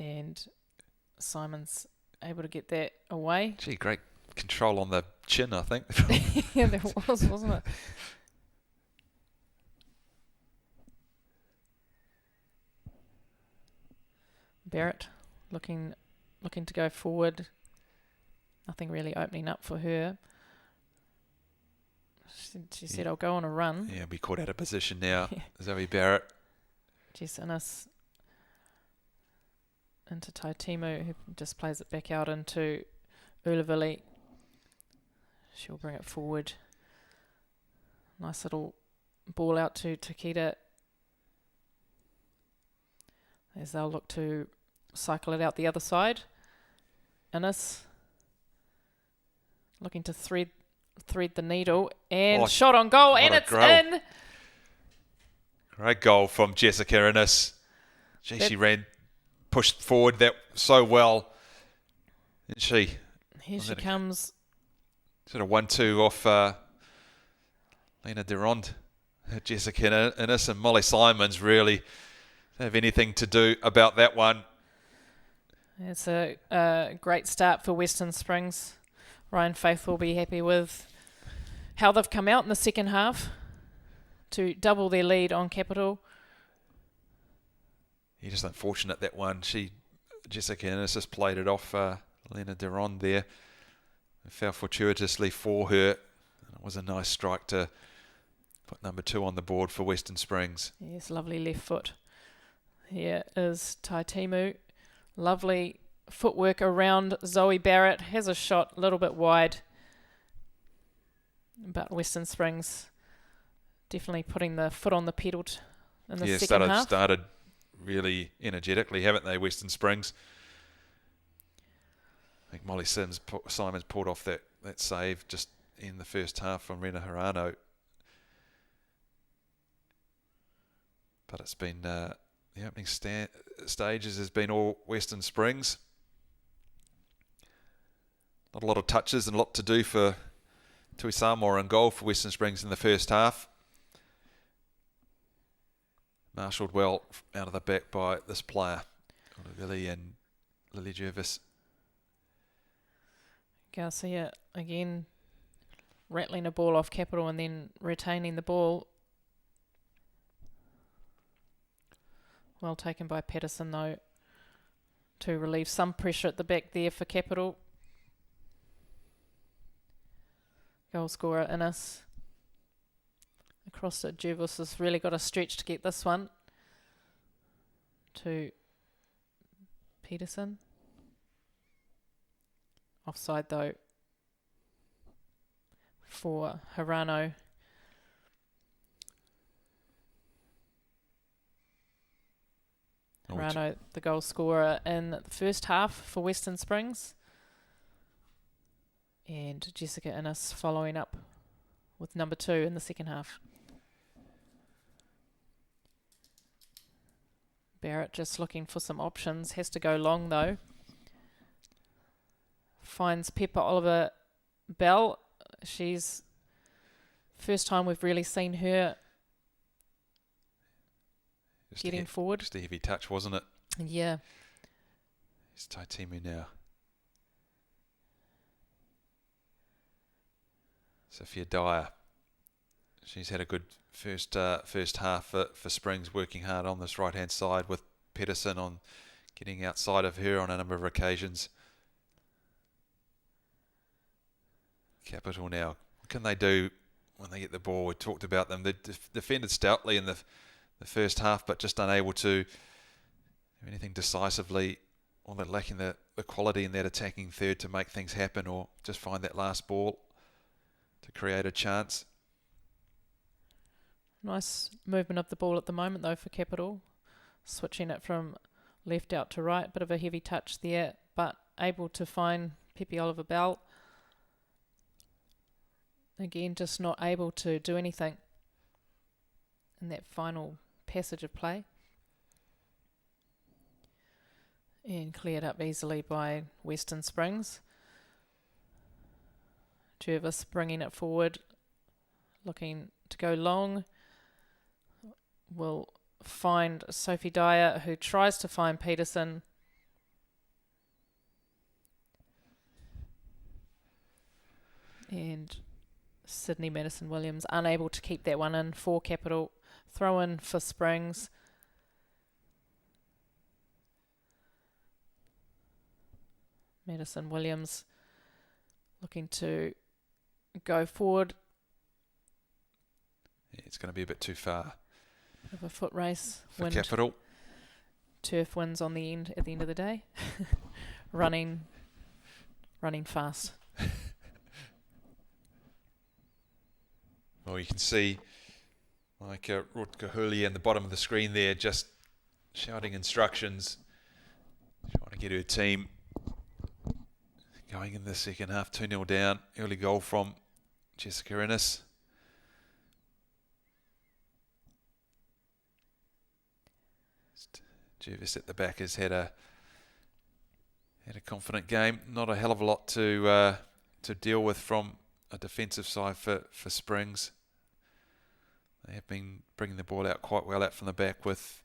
And Simon's able to get that away. Gee, great control on the chin, I think. Yeah, there was, wasn't it? Barrett looking to go forward. Nothing really opening up for her. She said, I'll go on a run. Yeah, be caught out of position now. Yeah. Zoe Barrett. Jess Innes into Taitimu, who just plays it back out into Ulavili. She'll bring it forward. Nice little ball out to Takita as they'll look to cycle it out the other side. Innes looking to thread the needle and shot on goal, and it's in. Great goal from Jessica Innes. Gee, she pushed forward that so well. Didn't she? Here she comes. Sort of 1-2 off Lena Durand. Jessica Innes and Molly Simons really don't have anything to do about that one. It's a great start for Western Springs. Ryan Faith will be happy with how they've come out in the second half to double their lead on Capital. Yeah, just unfortunate that one. Jessica Innes just played it off Lena Durand there. It fell fortuitously for her. It was a nice strike to put number 2 on the board for Western Springs. Yes, lovely left foot. Here is Taitimu. Lovely footwork around Zoe Barrett. Has a shot a little bit wide. But Western Springs definitely putting the foot on the pedal in the second half. Started really energetically, haven't they, Western Springs? I think Molly Simons pulled off that save just in the first half from Rena Hirano. But it's been the opening stages has been all Western Springs. Not a lot of touches and a lot to do for Tui Samoa in goal for Western Springs in the first half. Marshalled well out of the back by this player, Lily and Lily Jervis. Garcia again rattling a ball off Capital and then retaining the ball. Well taken by Patterson though to relieve some pressure at the back there for Capital. Goal scorer Innes. Across it, Jervis has really got a stretch to get this one to Peterson. Offside though for Hirano. Hirano, the goal scorer in the first half for Western Springs. And Jessica Innes following up with number 2 in the second half. Barrett just looking for some options. Has to go long though. Finds Pepper Oliver Bell. She's first time we've really seen her getting forward. Just a heavy touch, wasn't it? Yeah. It's Taitimu now. Sophia Dyer. She's had a good first half for Springs, working hard on this right-hand side with Pedersen on getting outside of her on a number of occasions. Capital now. What can they do when they get the ball? We talked about them. They defended stoutly in the first half, but just unable to do anything decisively, or they're lacking the quality in that attacking third to make things happen, or just find that last ball to create a chance. Nice movement of the ball at the moment though for Capital. Switching it from left out to right. Bit of a heavy touch there, but able to find Pepe Oliver Bell. Again, just not able to do anything in that final passage of play. And cleared up easily by Western Springs. Jervis bringing it forward, looking to go long. Will find Sophie Dyer, who tries to find Peterson, Sydney Madison Williams unable to keep that one in for Capital. Throw in for Springs. Madison Williams looking to go forward. Yeah, it's going to be a bit too far. Bit of a foot race. For Capital. Turf wins on the end at the end of the day. running fast. Well, you can see like Rutka Hurley in the bottom of the screen there, just shouting instructions, trying to get her team going in the second half. 2-0 down. Early goal from Jessica Innes. Jervis at the back has had a confident game. Not a hell of a lot to deal with from a defensive side for Springs. They have been bringing the ball out quite well out from the back with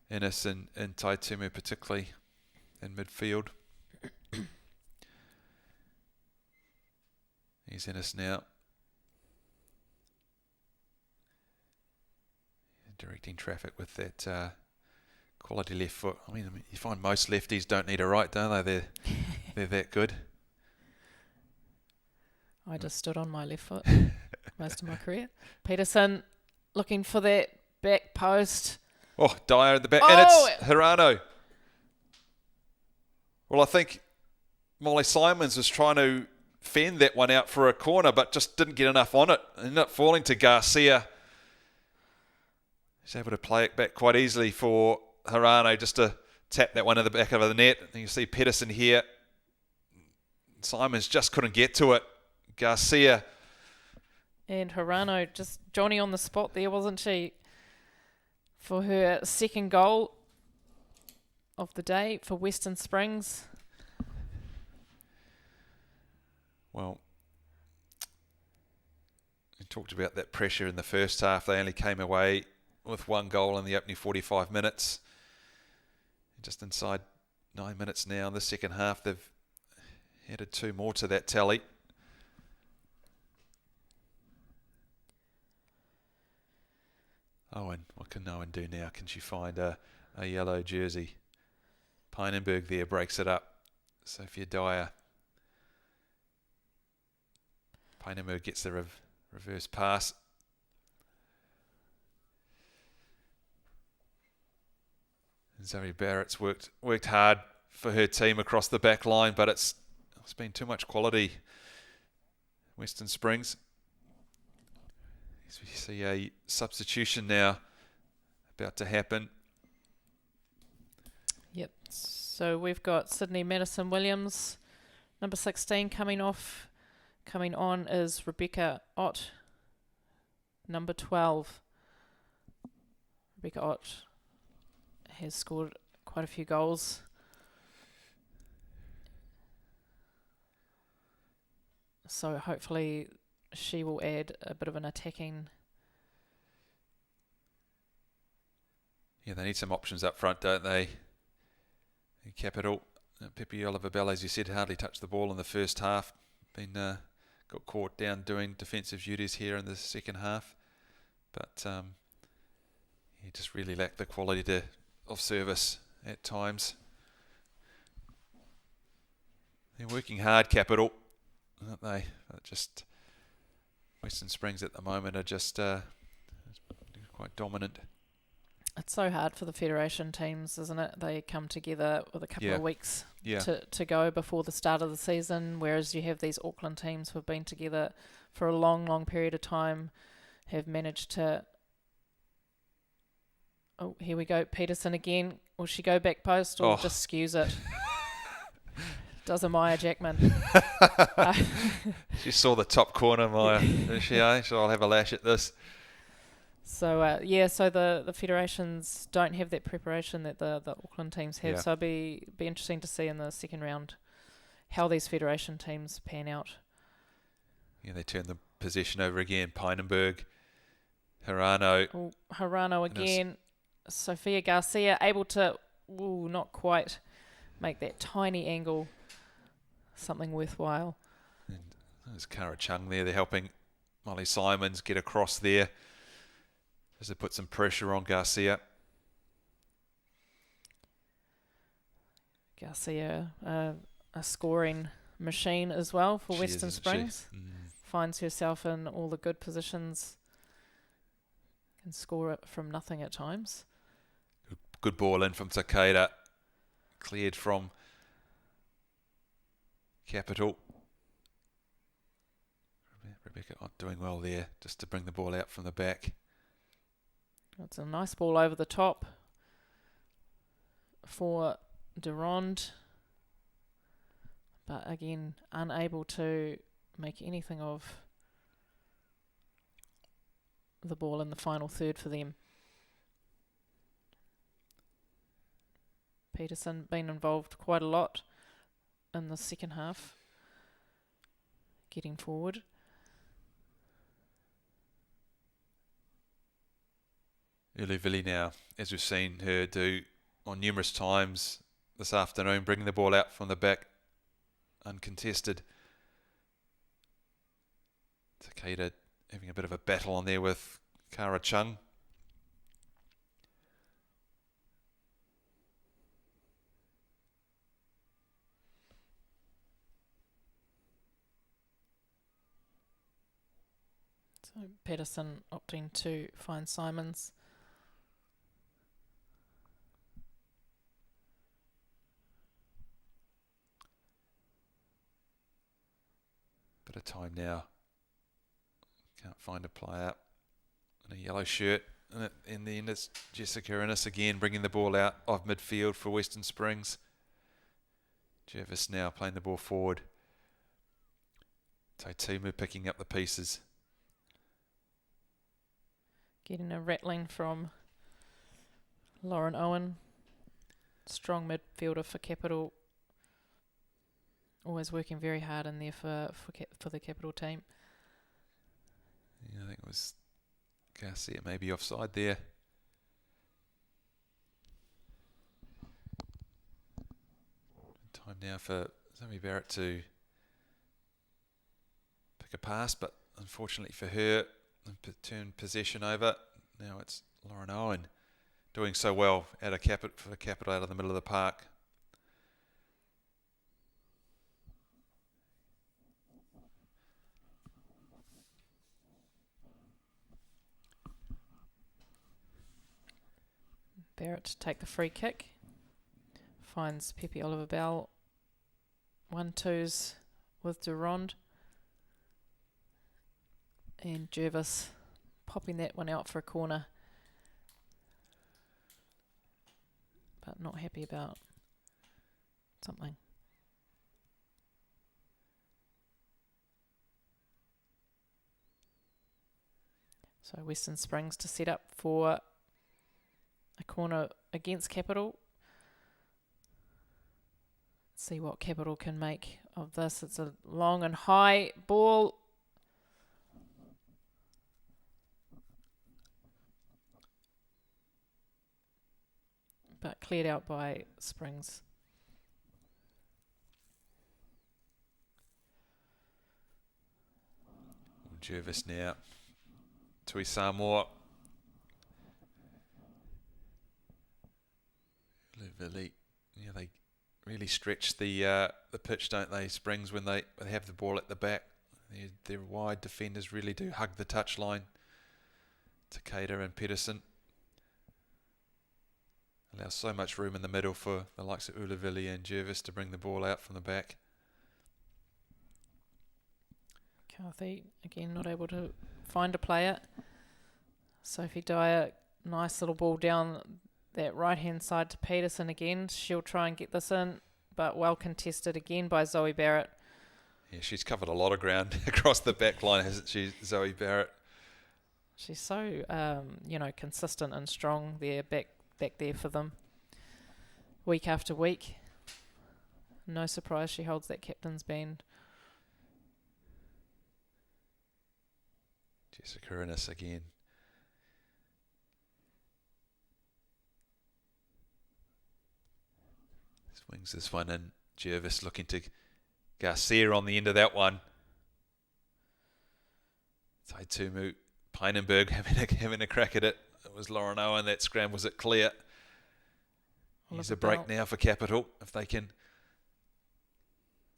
Innes and Tai Tumu particularly in midfield. Here's Innes now. Directing traffic with that quality left foot. I mean, you find most lefties don't need a right, don't they? They're that good. I just stood on my left foot most of my career. Peterson looking for that back post. Oh, Dyer at the back. Oh! And it's Hirano. Well, I think Molly Simons was trying to fend that one out for a corner, but just didn't get enough on it. Ended up falling to Garcia. He's able to play it back quite easily for Hirano just to tap that one in the back of the net. And you see Peterson here. Simons just couldn't get to it. Garcia. And Hirano just Johnny on the spot there, wasn't she? For her second goal of the day for Western Springs. Well, we talked about that pressure in the first half. They only came away with one goal in the opening 45 minutes. Just inside 9 minutes now in the second half, they've added 2 more to that tally. Owen, what can Owen do now? Can she find a yellow jersey? Pynenberg there breaks it up. Sophia Dyer. Pynenberg gets the reverse pass. And Zoe Barrett's worked hard for her team across the back line, but it's been too much quality. Western Springs. As we see a substitution now about to happen. Yep. So we've got Sydney Madison Williams, number 16, coming off. Coming on is Rebecca Ott, number 12. Rebecca Ott has scored quite a few goals. So hopefully she will add a bit of an attacking. Yeah, they need some options up front, don't they? In Capital, Pepe Oliver-Bell, as you said, hardly touched the ball in the first half. Got caught down doing defensive duties here in the second half. But he just really lacked the quality of service at times. They're working hard, Capital, aren't they? Just Western Springs at the moment are just quite dominant. It's so hard for the Federation teams, isn't it? They come together with a couple of weeks to go before the start of the season, whereas you have these Auckland teams who have been together for a long, long period of time, have managed to... Oh, here we go. Peterson again. Will she go back post or just skews it? Does a Maya Jackman. She saw the top corner, Maya. Did she? So I'll have a lash at this. So, so the federations don't have that preparation that the Auckland teams have. So it'll be interesting to see in the second round how these federation teams pan out. Yeah, they turn the possession over again. Pynenberg, Hirano. Oh, Hirano again. Sophia Garcia able to, not quite make that tiny angle something worthwhile. And there's Kara Chung there. They're helping Molly Simons get across there as to put some pressure on Garcia. Garcia, a scoring machine as well for She Western is, isn't Springs. she? Finds herself in all the good positions. Can score it from nothing at times. Good ball in from Takeda. Cleared from Capital. Rebecca doing well there, just to bring the ball out from the back. It's a nice ball over the top for Durand. But again, unable to make anything of the ball in the final third for them. Peterson been involved quite a lot in the second half, getting forward. Uluvili now, as we've seen her do on numerous times this afternoon, bringing the ball out from the back, uncontested. Takeda having a bit of a battle on there with Kara Chung. So Peterson opting to find Simons. Bit of time now. Can't find a player in a yellow shirt. And in the end, it's Jessica Innes again bringing the ball out of midfield for Western Springs. Jervis now playing the ball forward. Taitumu picking up the pieces. Getting a rattling from Lauren Owen. Strong midfielder for Capital. Always working very hard in there for the Capital team. Yeah, I think it was Garcia maybe offside there. Time now for Zoe Barrett to pick a pass, but unfortunately for her, turn possession over. Now it's Lauren Owen doing so well for Capital out of the middle of the park. Barrett to take the free kick. Finds Pepe Oliver Bell. 1-2s with Durand. And Jervis popping that one out for a corner. But not happy about something. So Western Springs to set up for a corner against Capital. See what Capital can make of this. It's a long and high ball. But cleared out by Springs. Jervis now. Tui Samoa. Yeah, they really stretch the pitch, don't they, Springs, when they have the ball at the back. Their wide defenders really do hug the touchline. Takeda and Pedersen allow so much room in the middle for the likes of Uluvili and Jervis to bring the ball out from the back. Carthy, again, not able to find a player. Sophie Dyer, nice little ball down that right-hand side to Peterson again. She'll try and get this in, but well contested again by Zoe Barrett. Yeah, she's covered a lot of ground across the back line, hasn't she, Zoe Barrett? She's so, consistent and strong there, back there for them. Week after week. No surprise she holds that captain's band. Jessica Innes again. Swings this one in. Jervis looking to Garcia on the end of that one. Taitumu, Peinenberg having a crack at it. It was Lauren Owen that scrambles it clear. Here's a break now for Capital if they can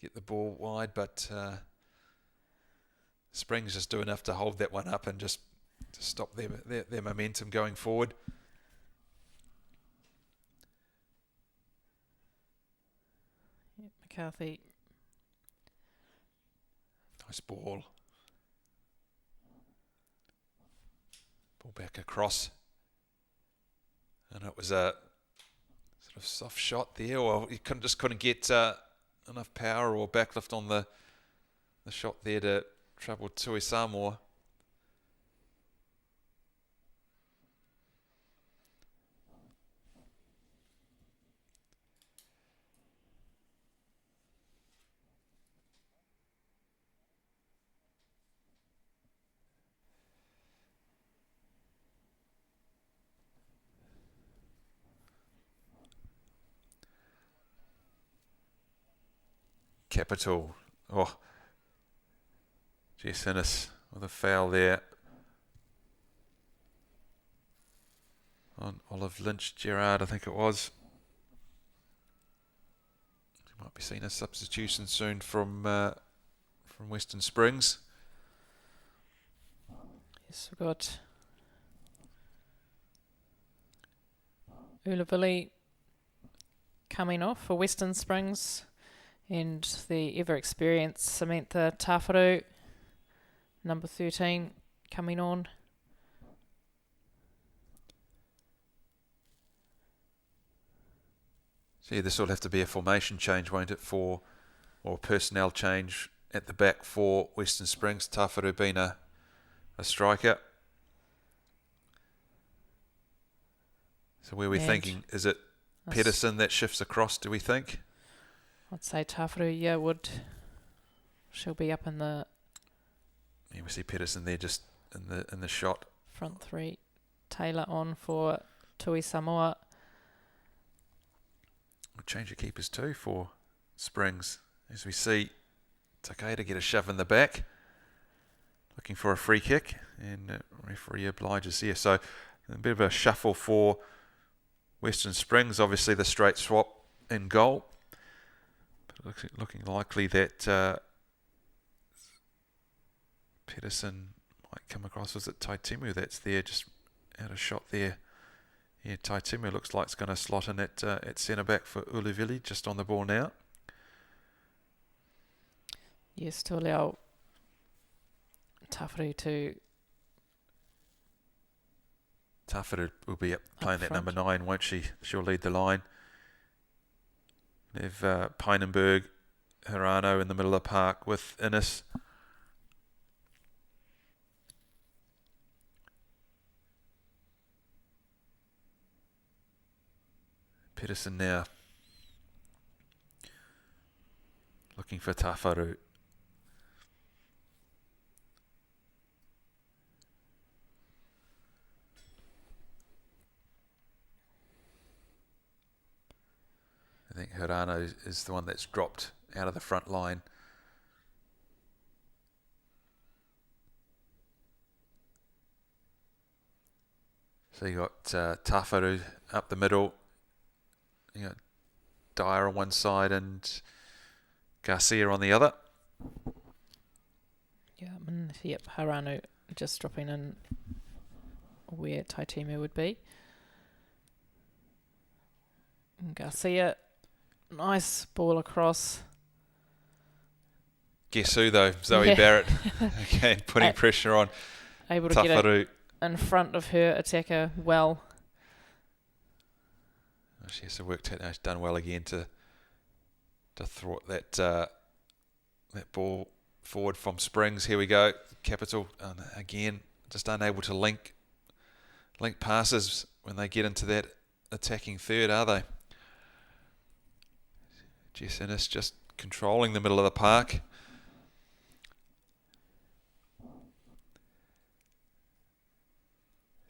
get the ball wide, but Springs just do enough to hold that one up and just to stop their momentum going forward. McCarthy. Nice ball. Ball back across. And it was a sort of soft shot there, or he couldn't get enough power or backlift on the shot there to trouble Tui Samoa. Capital. Oh, Jess Innes with a foul there on Olive Lynch Gerard, I think it was. You might be seeing a substitution soon from Western Springs. Yes, we've got Ulavili coming off for Western Springs. And the ever-experienced Samantha Tawharu, number 13, coming on. So this will have to be a formation change, won't it, or personnel change at the back for Western Springs. Tawharu being a striker. So where are we thinking? Is it Pedersen that shifts across, do we think? I'd say Tawharu, she'll be up in the... Yeah, we see Pedersen there just in the shot. Front three. Taylor on for Tui Samoa. We'll change the keepers too for Springs. As we see Takeda get a shove in the back. Looking for a free kick. And referee obliges here. So a bit of a shuffle for Western Springs. Obviously the straight swap in goal. Looking likely that Pedersen might come across. Was it Taitimu that's there, just out of shot there? Yeah, Taitimu looks like it's going to slot in at centre back for Ulavili, just on the ball now. Yes, to allow Tawharu to... Tawharu will be up playing that front. number 9, won't she? She'll lead the line. They've Peinenberg, Hirano in the middle of the park with Innes. Pedersen now. Looking for Tawharu. I think Hirano is the one that's dropped out of the front line. So you got Tawharu up the middle. You got Dyer on one side and Garcia on the other. Yep, Hirano just dropping in where Taitimu would be. And Garcia, nice ball across. Guess who though? Zoe Barrett. Again, putting pressure on able to Tawharu. get it in front of her attacker well. She has to work. She's done well again to thwart that ball forward from Springs. Here we go. Capital again, just unable to link passes when they get into that attacking third, are they? Jess Innes just controlling the middle of the park.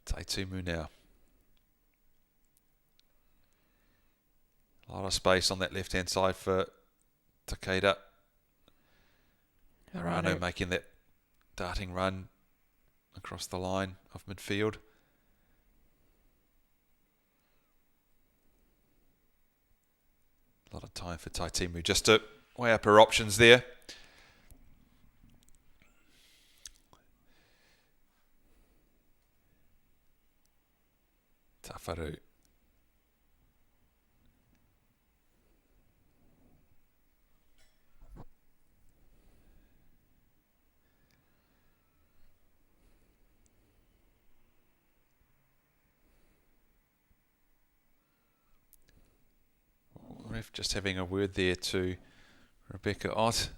Taitumu now. A lot of space on that left-hand side for Takeda. Hirano making that darting run. across the line of midfield. A lot of time for Taitimu just to weigh up her options there. Tafaru. Ref just having a word there to Rebecca Ott.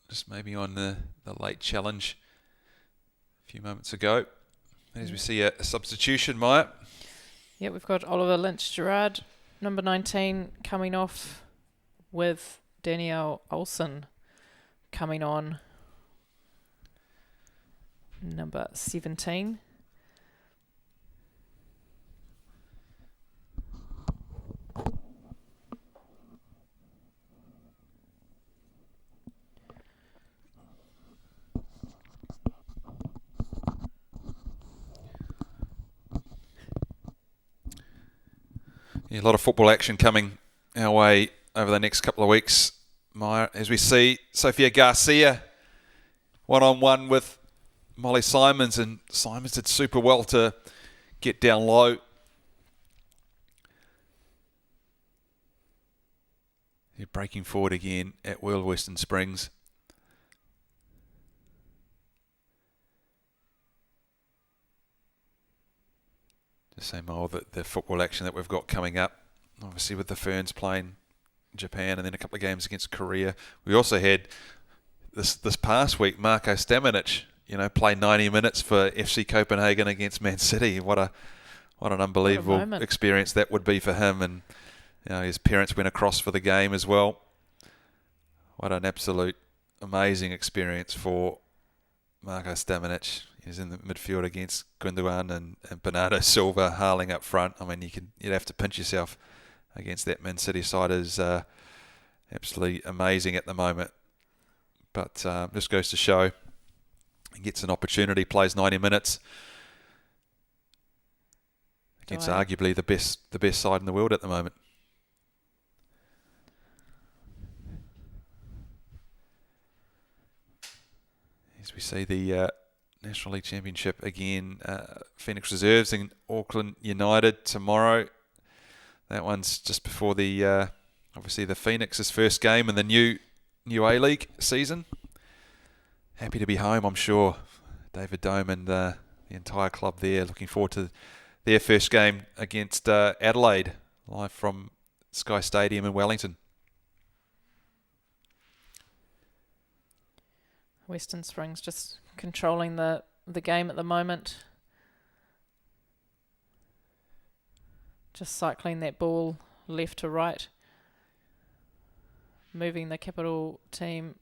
Just maybe on the late challenge a few moments ago. As we see a substitution, Maya. Yeah, we've got Oliver Lynch-Gerard, number 19, coming off with Danielle Olsen coming on, number 17. Yeah, a lot of football action coming our way over the next couple of weeks, Maya, as we see Sofia Garcia one-on-one with Molly Simons, and Simons did super well to get down low. They're breaking forward again at World Western Springs. The same old the football action that we've got coming up, obviously with the Ferns playing Japan and then a couple of games against Korea. We also had this past week Marko Stamenic, play 90 minutes for FC Copenhagen against Man City. What an unbelievable experience that would be for him, and his parents went across for the game as well. What an absolute amazing experience for Marko Stamenic. He's in the midfield against Gundogan and Bernardo Silva, Harling up front. I mean, you'd have to pinch yourself against that Man City side. Is absolutely amazing at the moment. But this goes to show he gets an opportunity, plays 90 minutes against arguably the best side in the world at the moment. As we see the National League Championship again, Phoenix Reserves in Auckland United tomorrow. That one's just before the obviously the Phoenix's first game in the new A-League season. Happy to be home, I'm sure. David Dome and the entire club there, looking forward to their first game against Adelaide, live from Sky Stadium in Wellington. Western Springs just controlling the game at the moment. Just cycling that ball left to right. Moving the Capital team,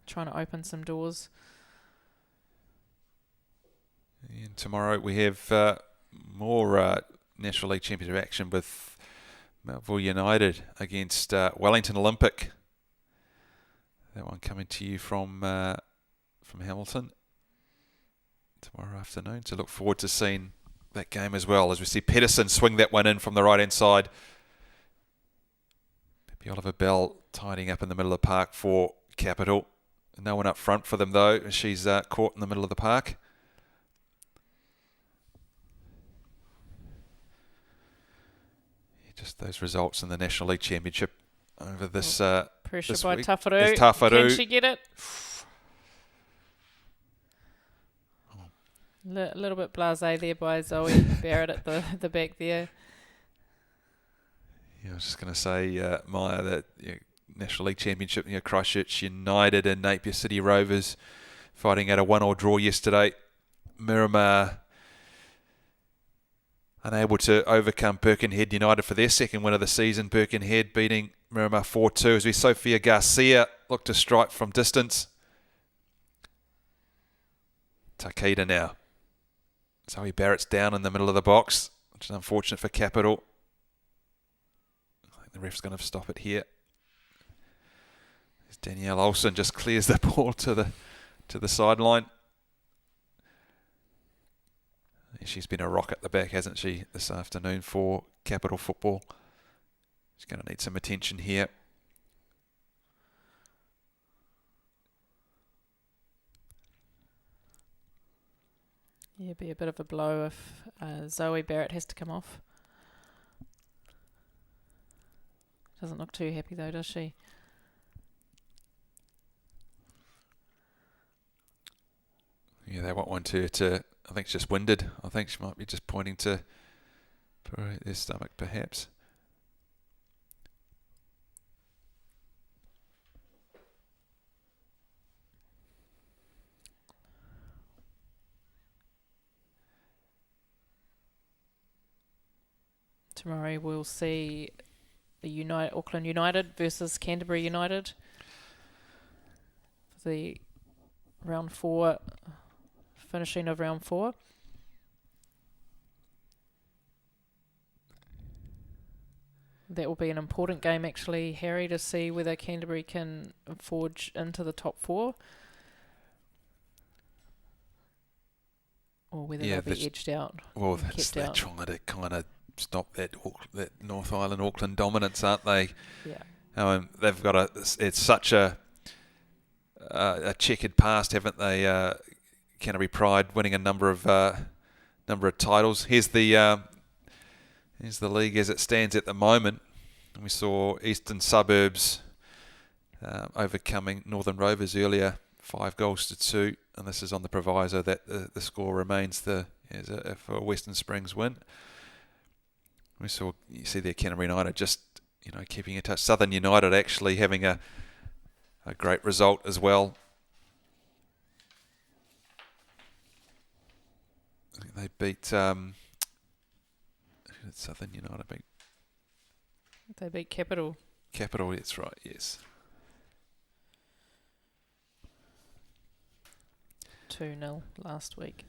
trying to open some doors. And tomorrow we have more National League Championship action with Melville United against Wellington Olympic. That one coming to you from Hamilton tomorrow afternoon. So look forward to seeing that game as well, as we see Pedersen swing that one in from the right-hand side. Maybe Oliver Bell tidying up in the middle of the park for Capital. No one up front for them though. She's caught in the middle of the park. Just those results in the National League Championship over this pressure this by week. Tafaru. Tafaru. Can she get it? A little bit blasé there by Zoe Barrett at the back there. Yeah, I was just going to say, Maya, that National League Championship, Christchurch United and Napier City Rovers fighting at a 1-1 draw yesterday. Miramar unable to overcome Birkenhead United for their second win of the season. Birkenhead beating Miramar 4-2 as we Sofia Garcia look to strike from distance. Takeda now. Zoe Barrett's down in the middle of the box, which is unfortunate for Capital. I think the ref's going to stop it here. As Danielle Olsen just clears the ball to to the sideline. She's been a rock at the back, hasn't she, this afternoon for Capital Football. She's going to need some attention here. Yeah, be a bit of a blow if Zoe Barrett has to come off. Doesn't look too happy though, does she? Yeah, they won't want her to. I think she's just winded. I think she might be just pointing to their stomach, perhaps. Tomorrow we'll see the Auckland United versus Canterbury United for the round 4, finishing of round 4. That will be an important game, actually, Harry, to see whether Canterbury can forge into the top 4 or whether they'll be edged out. Well, they're trying to kind of stop that North Island Auckland dominance, aren't they? Yeah. They've got it's such a checkered past, haven't they? Canterbury Pride winning a number of titles. Here's the league as it stands at the moment. And we saw Eastern Suburbs overcoming Northern Rovers earlier, 5-2, and this is on the proviso that the score remains if a Western Springs win. You see there Canterbury United just keeping in touch. Southern United actually having a great result as well. I think they beat Southern United beat. They beat Capital. Capital, that's right. Yes. 2-0 last week.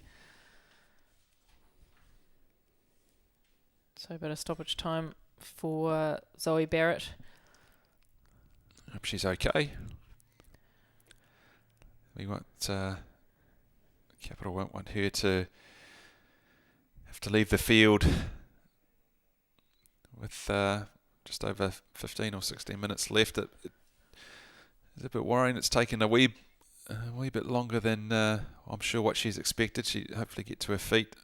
So a bit of stoppage time for Zoe Barrett. Hope she's okay. Capital won't want her to have to leave the field with just over 15 or 16 minutes left. It's a bit worrying. It's taken a wee bit longer than I'm sure what she's expected. She hopefully get to her feet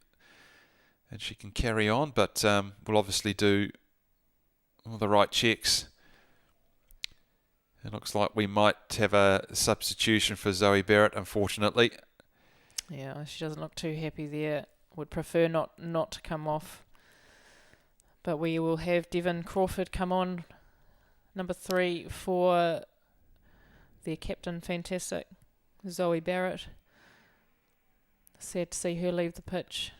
and she can carry on, but we'll obviously do all the right checks. It looks like we might have a substitution for Zoe Barrett, unfortunately. Yeah, she doesn't look too happy there. Would prefer not to come off. But we will have Devon Crawford come on, number 3 for their captain, fantastic, Zoe Barrett. Sad to see her leave the pitch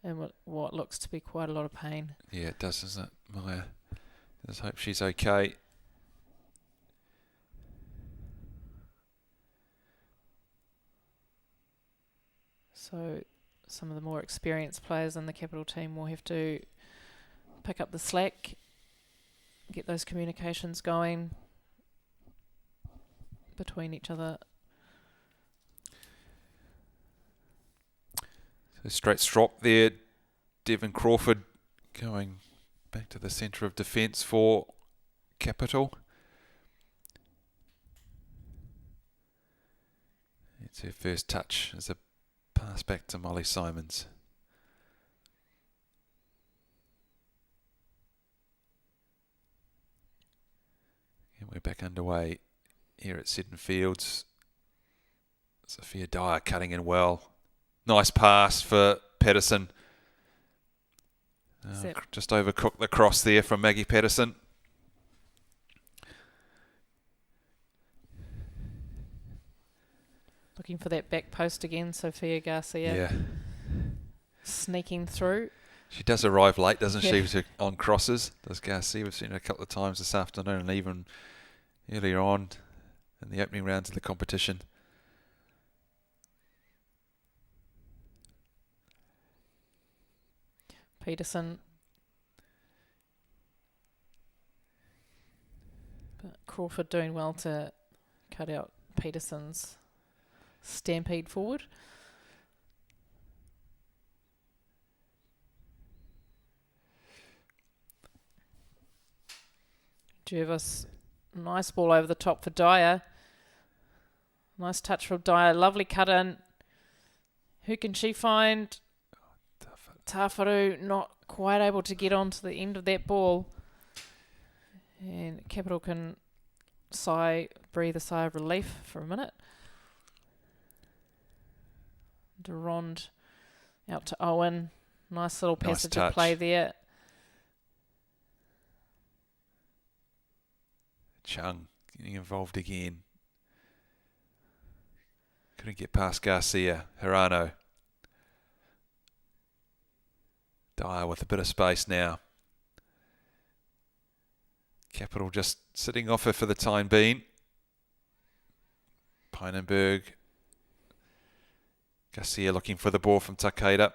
in what looks to be quite a lot of pain. Yeah, it does, doesn't it, Maya? Let's hope she's okay. So some of the more experienced players in the Capital team will have to pick up the slack, get those communications going between each other. So straight strop there. Devon Crawford going back to the centre of defence for Capital. It's her first touch as a pass back to Molly Simons. And we're back underway here at Seddon Fields. Sophia Dyer cutting in well. Nice pass for Patterson. Just overcooked the cross there from Maggie Patterson. Looking for that back post again, Sophia Garcia. Yeah. Sneaking through. She does arrive late, doesn't she, on crosses? Does Garcia? We've seen her a couple of times this afternoon and even earlier on in the opening rounds of the competition. Peterson. But Crawford doing well to cut out Peterson's stampede forward. Jervis, nice ball over the top for Dyer. Nice touch from Dyer. Lovely cut in. Who can she find? Tafaru not quite able to get onto the end of that ball. And Capital can breathe a sigh of relief for a minute. Durand out to Owen. Nice little passage of play there. Chung getting involved again. Couldn't get past Garcia. Hirano. Dyer with a bit of space now. Capital just sitting off her for the time being. Pynenberg. Garcia looking for the ball from Takeda.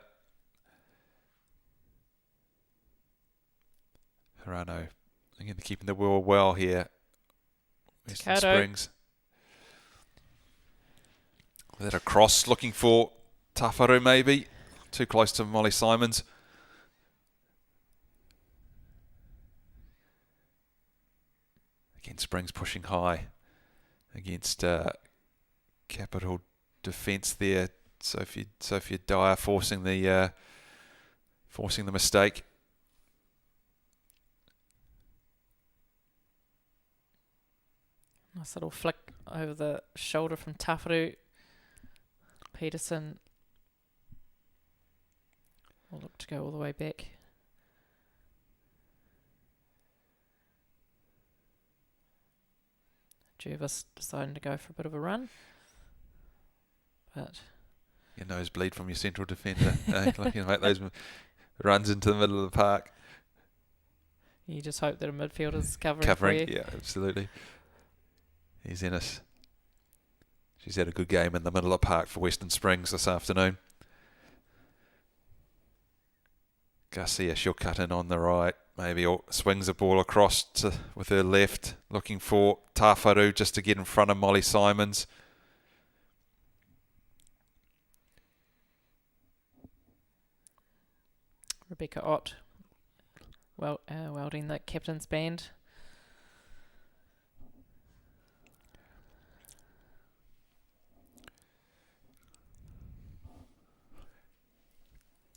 Hirano again keeping the wheel well here. Western Springs. With a cross looking for Tafaru maybe. Too close to Molly Simons. Again, Springs pushing high against Capital defence there. Sophia Dyer forcing the mistake. Nice little flick over the shoulder from Tafaru. Peterson will look to go all the way back. Jervis deciding to go for a bit of a run. But your nosebleed from your central defender. Like you make those runs into the middle of the park. You just hope that a midfielder's covering for you. Yeah, absolutely. Here's Ennis. She's had a good game in the middle of the park for Western Springs this afternoon. Garcia, she'll cut in on the right. Maybe swings the ball across with her left, looking for Tafaru just to get in front of Molly Simons. Rebecca Ott, welding the captain's band.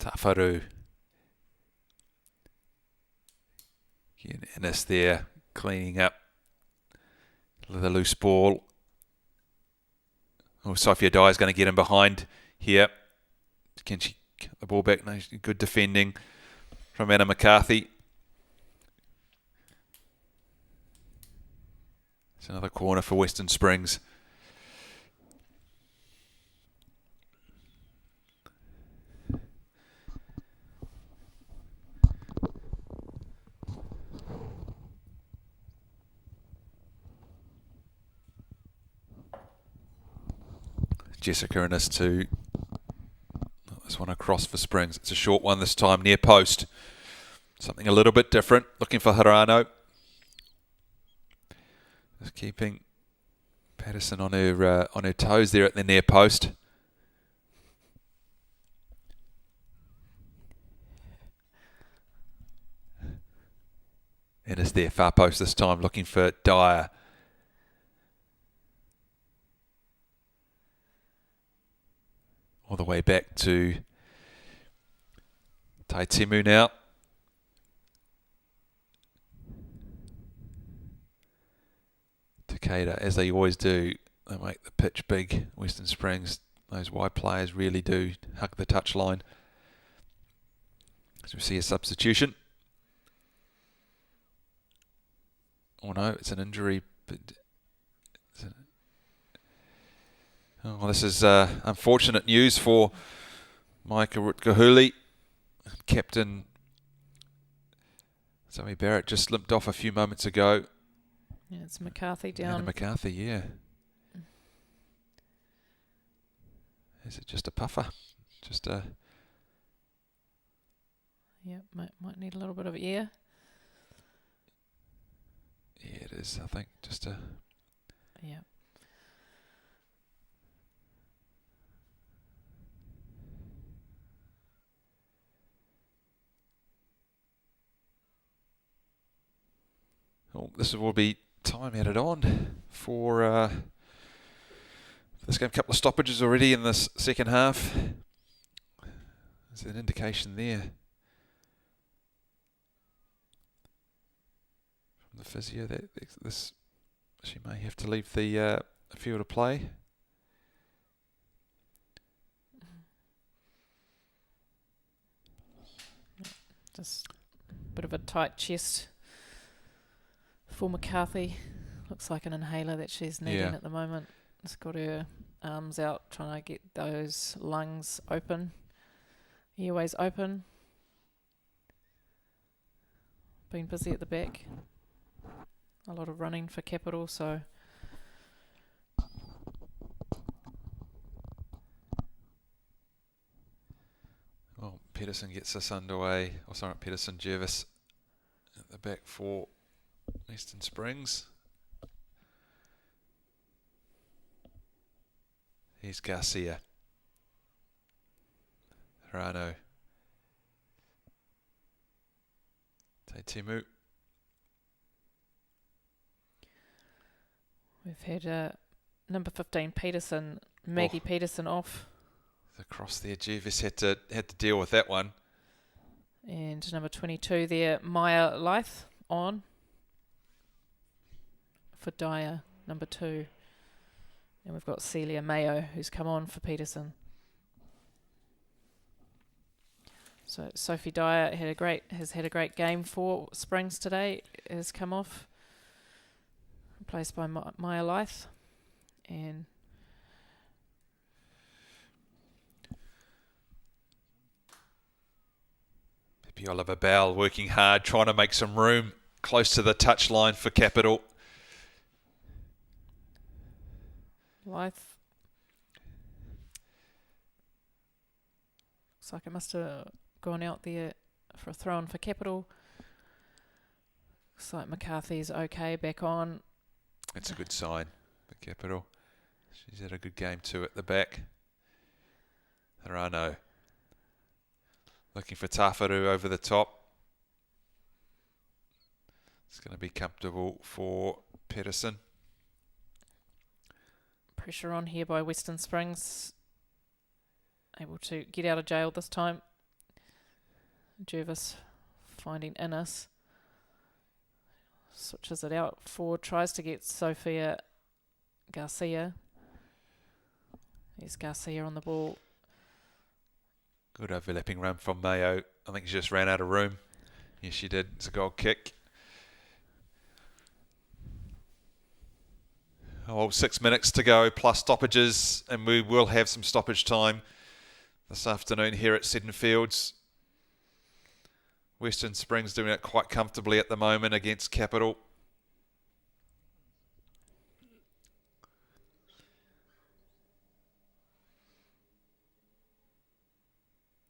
Tafaru. Ennis there, cleaning up the loose ball. Oh, Sophia Dyer is going to get in behind here. Can she get the ball back? No, good defending from Anna McCarthy. It's another corner for Western Springs. Jessica Ennis to this one across for Springs. It's a short one this time, near post. Something a little bit different. Looking for Hirano. Just keeping Patterson on her toes there at the near post. Ennis there, far post this time, looking for Dyer. All the way back to Taitimu now. Takeda, as they always do, they make the pitch big. Western Springs, those wide players really do hug the touchline. As we see a substitution. Oh no, it's an injury, but oh, this is unfortunate news for Micah Rutkahuli. Captain Zoe Barrett just limped off a few moments ago. Yeah, it's McCarthy down. Anna McCarthy, yeah. Is it just a puffer? Just a... Yeah, might need a little bit of air. Yeah, it is, I think. Just a... Yeah. Well, this will be time added on for this game. A couple of stoppages already in this second half. There's an indication there from the physio that this she may have to leave the field of play. Just a bit of a tight chest for McCarthy. Looks like an inhaler that she's needing at the moment. She's got her arms out trying to get those lungs open, airways open. Been busy at the back. A lot of running for Capital, so well, Pedersen gets us underway. Oh, sorry, Pedersen, Jervis at the back for Eastern Springs. Here's Garcia. Hirano. Timu. we've had number 15 Peterson, Maggie Peterson off. Across there, Jervis had to deal with that one. And number 22 there, Maya Lyth on for Dyer, number 2. And we've got Celia Mayo, who's come on for Peterson. So Sophie Dyer has had a great game for Springs today. Has come off, replaced by Maya Lyth, and Pepe Oliver Bell working hard, trying to make some room close to the touchline for Capital. Lyth. Looks like it must have gone out there for a throw-in for Capital. Looks like McCarthy's okay, back on. That's a good sign for Capital. She's had a good game too at the back. Hirano looking for Tafaru over the top. It's going to be comfortable for Pedersen. Pressure on here by Western Springs. Able to get out of jail this time. Jervis finding Innes. Switches it out forward. Tries to get Sophia Garcia. There's Garcia on the ball. Good overlapping run from Mayo. I think she just ran out of room. Yes, she did. It's a goal kick. Oh, 6 minutes to go plus stoppages, and we will have some stoppage time this afternoon here at Seddon Fields. Western Springs doing it quite comfortably at the moment against Capital.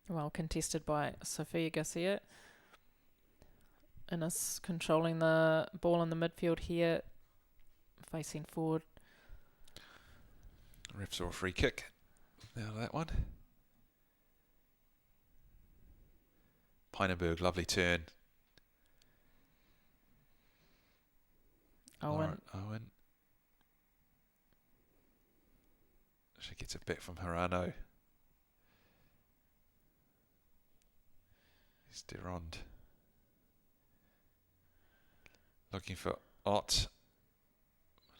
Well contested by Sophia Garcia. Innes controlling the ball in the midfield here. Facing forward. Ref saw a free kick. Now that one. Peineberg, lovely turn. Owen. She gets it back from Hirano. Here's Durand. Looking for Ott.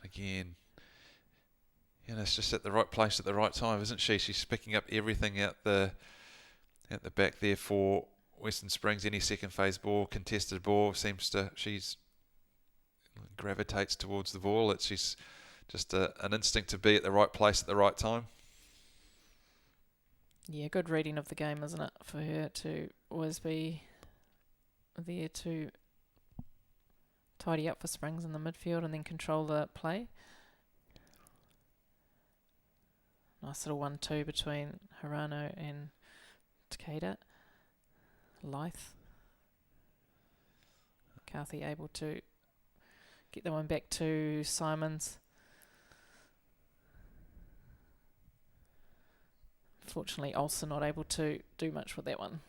Again, it's just at the right place at the right time, isn't she? She's picking up everything at the back there for Western Springs. Any second phase ball, contested ball, she's gravitates towards the ball. She's just an instinct to be at the right place at the right time. Yeah, good reading of the game, isn't it? For her to always be there to tidy up for Springs in the midfield and then control the play. Nice little 1-2 between Hirano and Takeda. Lyth. McCarthy able to get the one back to Simons. Unfortunately, Olsen not able to do much with that one.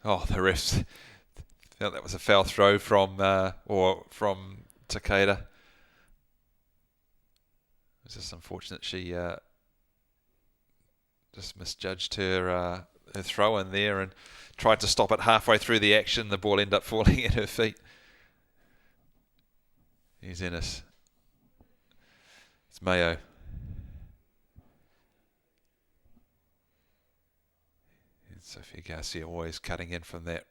Oh, the refs felt that was a foul throw from Takeda. It was just unfortunate she just misjudged her throw in there and tried to stop it halfway through the action. The ball ended up falling at her feet. Here's Ennis. It's Mayo. And Sophia Garcia always cutting in from that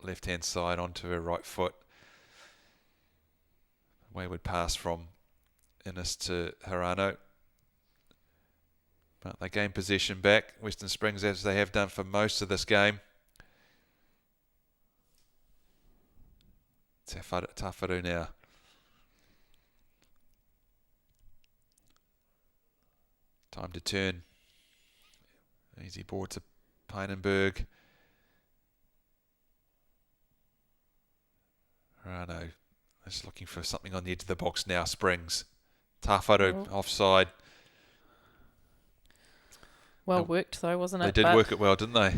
left-hand side onto her right foot. Wayward pass from Ennis to Hirano. But they gain possession back, Western Springs, as they have done for most of this game. Tafaru now. Time to turn. Easy ball to Peinenberg. Hirano is looking for something on the edge of the box now. Springs. Tafaru offside. Well worked though, wasn't it? They did work it well, didn't they?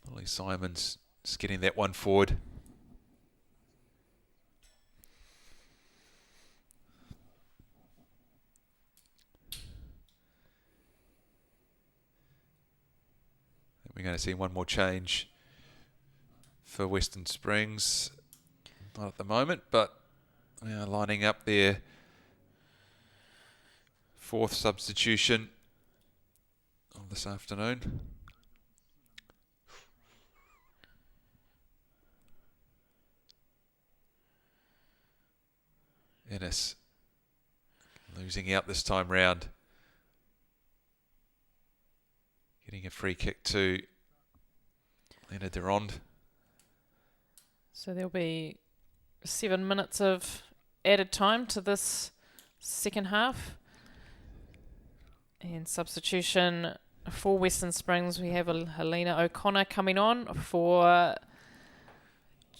Molly Simons just getting that one forward. We're going to see one more change for Western Springs. Not at the moment, but we are lining up their fourth substitution of this afternoon. Ennis losing out this time round. Getting a free kick to Lena Durand. So there'll be 7 minutes of added time to this second half. And substitution for Western Springs, we have Helena O'Connor coming on for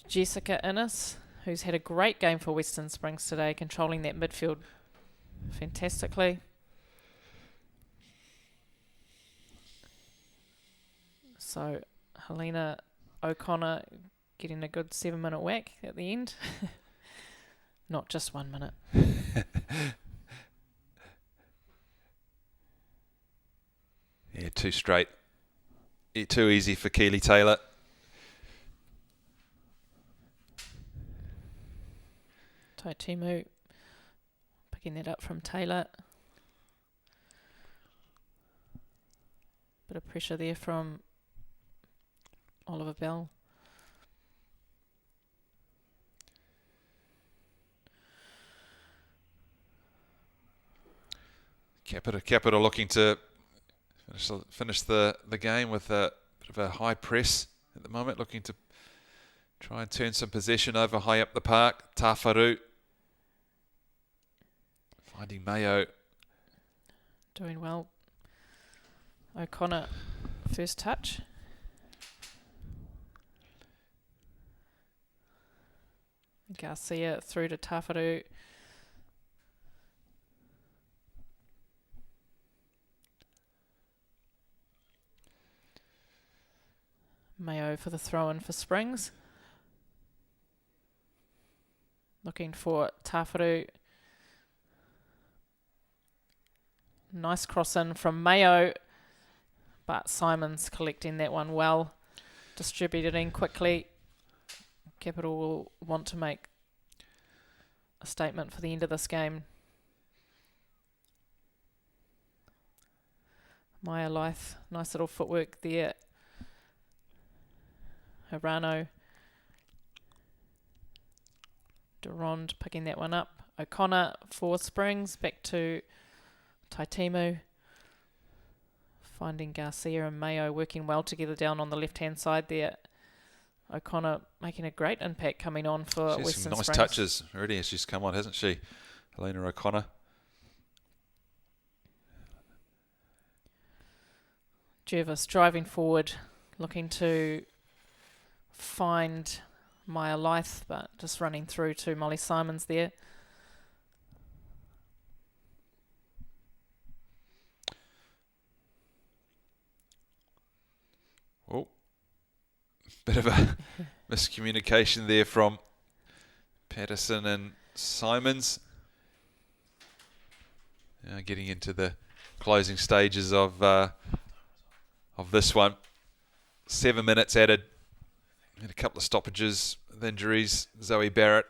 Jessica Innes, who's had a great game for Western Springs today, controlling that midfield fantastically. So Helena O'Connor getting a good 7-minute whack at the end. Not just 1 minute. Yeah, too straight. Yeah, too easy for Keely Taylor. Taitimu picking that up from Taylor. Bit of pressure there from Oliver Bell. Capita looking to finish the game with a bit of a high press at the moment, looking to try and turn some possession over high up the park. Tafaru finding Mayo. Doing well. O'Connor, first touch. Garcia through to Tafaru. Mayo for the throw-in for Springs. Looking for Tafaru. Nice cross-in from Mayo, but Simons collecting that one well. Distributed in quickly. Capital will want to make a statement for the end of this game. Maya Lyth, nice little footwork there. Hirano. Durand picking that one up. O'Connor for Springs, back to Taitimu. Finding Garcia and Mayo working well together down on the left-hand side there. O'Connor making a great impact coming on for She's Western some nice Springs. touches already as she's come on, hasn't she? Helena O'Connor. Jervis driving forward, looking to find Maya Lyth, but just running through to Molly Simons there. Oh, bit of a miscommunication there from Patterson and Simons. Now getting into the closing stages of this one. 7 minutes added. Had a couple of stoppages with injuries. Zoe Barrett.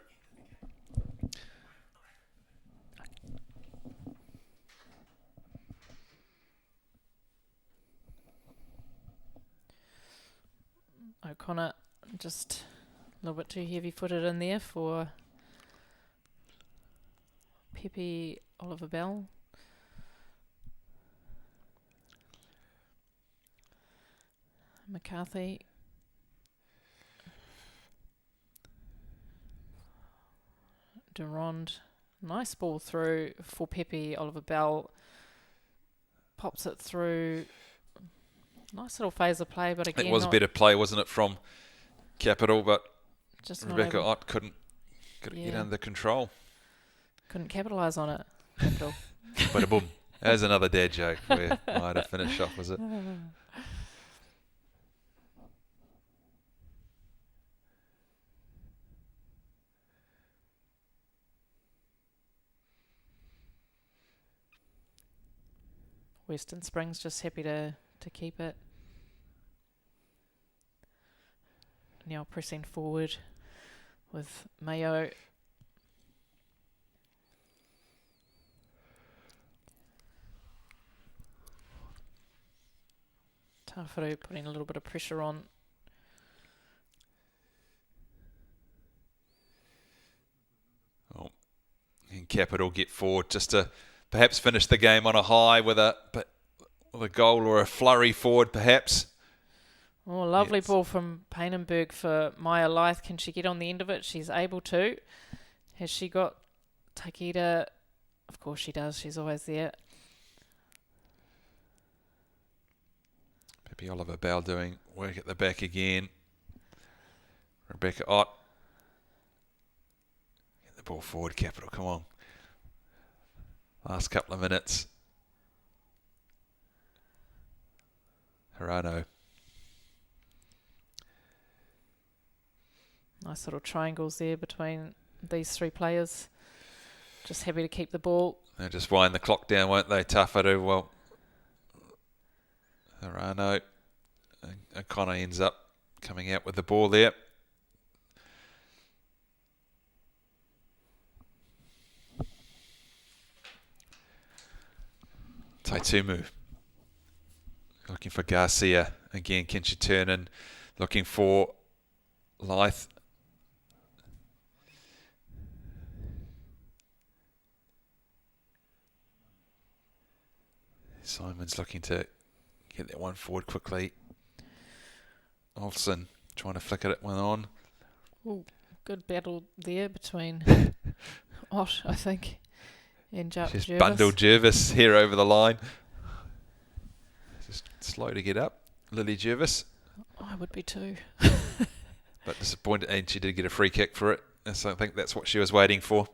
O'Connor just a little bit too heavy-footed in there for Pepe Oliver Bell. McCarthy. Durand. Nice ball through for Pepe Oliver Bell. Pops it through. Nice little phase of play, but again, it was better play, wasn't it, from Capital, but just Rebecca Ott couldn't get under control. Couldn't capitalise on it. Capital. But boom. There's another dad joke where I had to finish off, was it? Western Springs just happy to keep it. Now pressing forward with Mayo. Tawharu putting a little bit of pressure on. Oh, and Capital get forward just to perhaps finish the game on a high with a goal or a flurry forward, perhaps. Oh, lovely ball from Painenberg for Maya Lyth. Can she get on the end of it? She's able to. Has she got Takeda? Of course she does. She's always there. Pepe Oliver Bell doing work at the back again. Rebecca Ott. Get the ball forward, Capital. Come on. Last couple of minutes. Hirano. Nice little triangles there between these three players. Just happy to keep the ball. They'll just wind the clock down, won't they? Tawharu. Well, Hirano. O'Connor ends up coming out with the ball there. Taitumu. Looking for Garcia. Again, can she turn in? Looking for Lyth. Simon's looking to get that one forward quickly. Olsen trying to flicker that one on. Ooh, good battle there between Ott, I think, and She's Jervis. bundled Jervis here over the line. Just slow to get up. Lily Jervis. I would be too. But disappointed, and she did get a free kick for it. So I think that's what she was waiting for.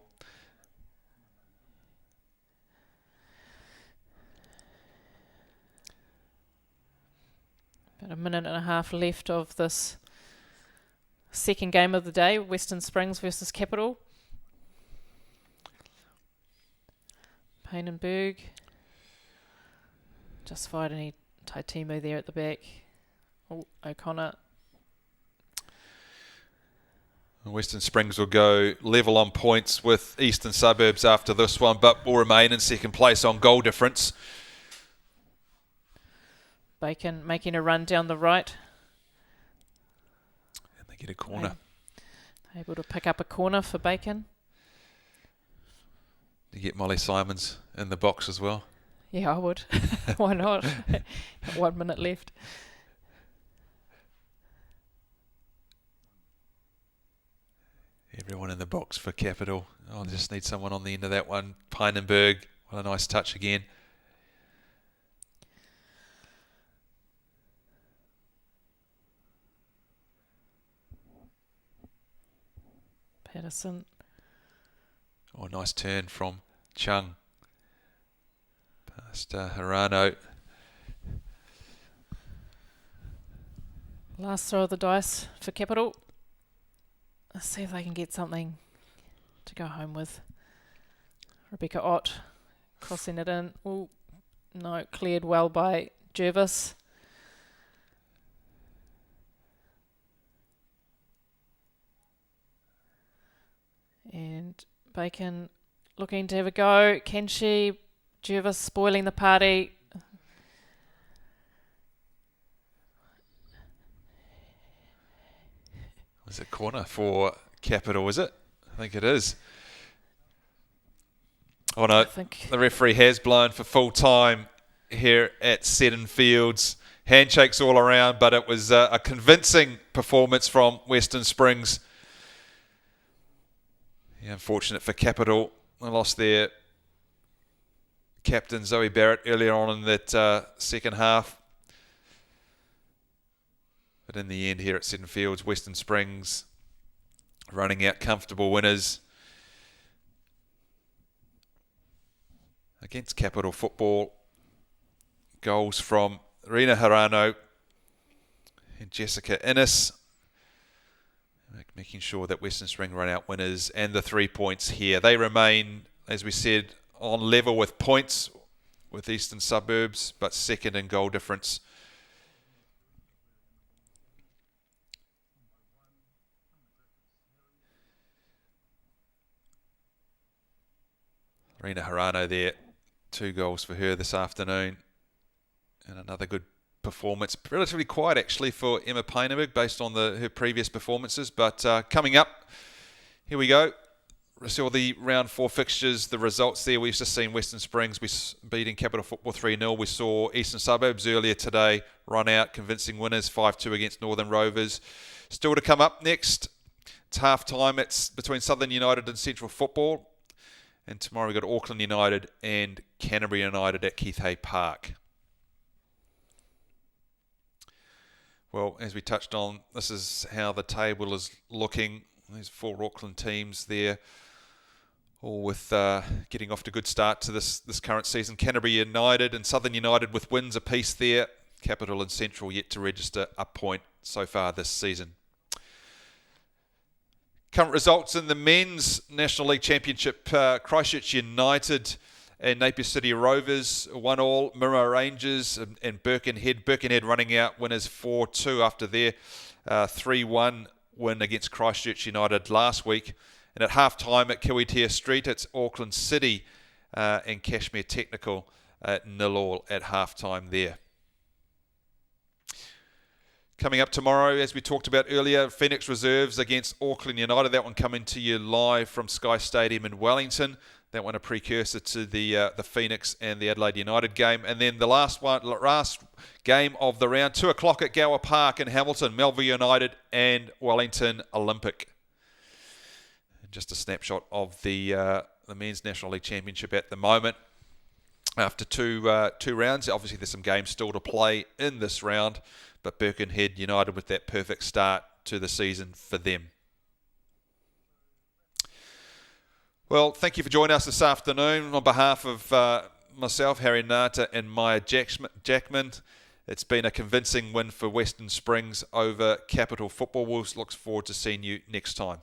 About a minute and a half left of this second game of the day, Western Springs versus Capital. Painenberg. Justified any Taitimu there at the back. Oh, O'Connor. Western Springs will go level on points with Eastern Suburbs after this one, but will remain in second place on goal difference. Bacon making a run down the right. And they get a corner. Able to pick up a corner for Bacon. To get Molly Simons in the box as well. Yeah, I would. Why not? 1 minute left. Everyone in the box for Capital. I'll just need someone on the end of that one. Painenberg. What a nice touch again. Patterson. Oh, nice turn from Chung. Past Hirano. Last throw of the dice for Capital. Let's see if they can get something to go home with. Rebecca Ott crossing it in. Oh, no, cleared well by Jervis. And Bacon looking to have a go. Can she? Jervis spoiling the party. Was it corner for Capital, is it? I think it is. Oh no, the referee has blown for full time here at Seddon Fields. Handshakes all around, but it was a convincing performance from Western Springs. Yeah, unfortunate for Capital. They lost their captain Zoe Barrett earlier on in that second half. But in the end here at Seddon Fields, Western Springs running out comfortable winners against Capital Football. Goals from Rina Hirano and Jessica Innes, making sure that Western Spring run out winners, and the 3 points here. They remain, as we said, on level with points with Eastern Suburbs, but second in goal difference. Rina Hirano there, 2 goals for her this afternoon. And another good performance. Relatively quiet actually for Emma Paineberg based on her previous performances. But coming up, here we go. We saw the round 4 fixtures, the results there. We've just seen Western Springs beating Capital Football 3-0. We saw Eastern Suburbs earlier today run out, convincing winners 5-2 against Northern Rovers. Still to come up next. It's half time. It's between Southern United and Central Football. And tomorrow we've got Auckland United and Canterbury United at Keith Hay Park. Well, as we touched on, this is how the table is looking. There's 4 Auckland teams there, all with getting off to a good start to this current season. Canterbury United and Southern United with wins apiece there. Capital and Central yet to register a point so far this season. Current results in the Men's National League Championship. Christchurch United and Napier City Rovers 1-1. Mirror Rangers and Birkenhead. Birkenhead running out winners 4-2 after their 3-1 win against Christchurch United last week. And at half-time at Kiwitea Street, it's Auckland City and Cashmere Technical at 0-0 at half-time there. Coming up tomorrow, as we talked about earlier, Phoenix Reserves against Auckland United. That one coming to you live from Sky Stadium in Wellington. That one a precursor to the Phoenix and the Adelaide United game. And then the last game of the round, 2 o'clock at Gower Park in Hamilton, Melville United and Wellington Olympic. Just a snapshot of the Men's National League Championship at the moment. After two rounds, obviously there's some games still to play in this round, but Birkenhead United with that perfect start to the season for them. Well, thank you for joining us this afternoon. On behalf of myself, Harry Nata, and Maya Jackman, it's been a convincing win for Western Springs over Capital Football. We'll look forward to seeing you next time.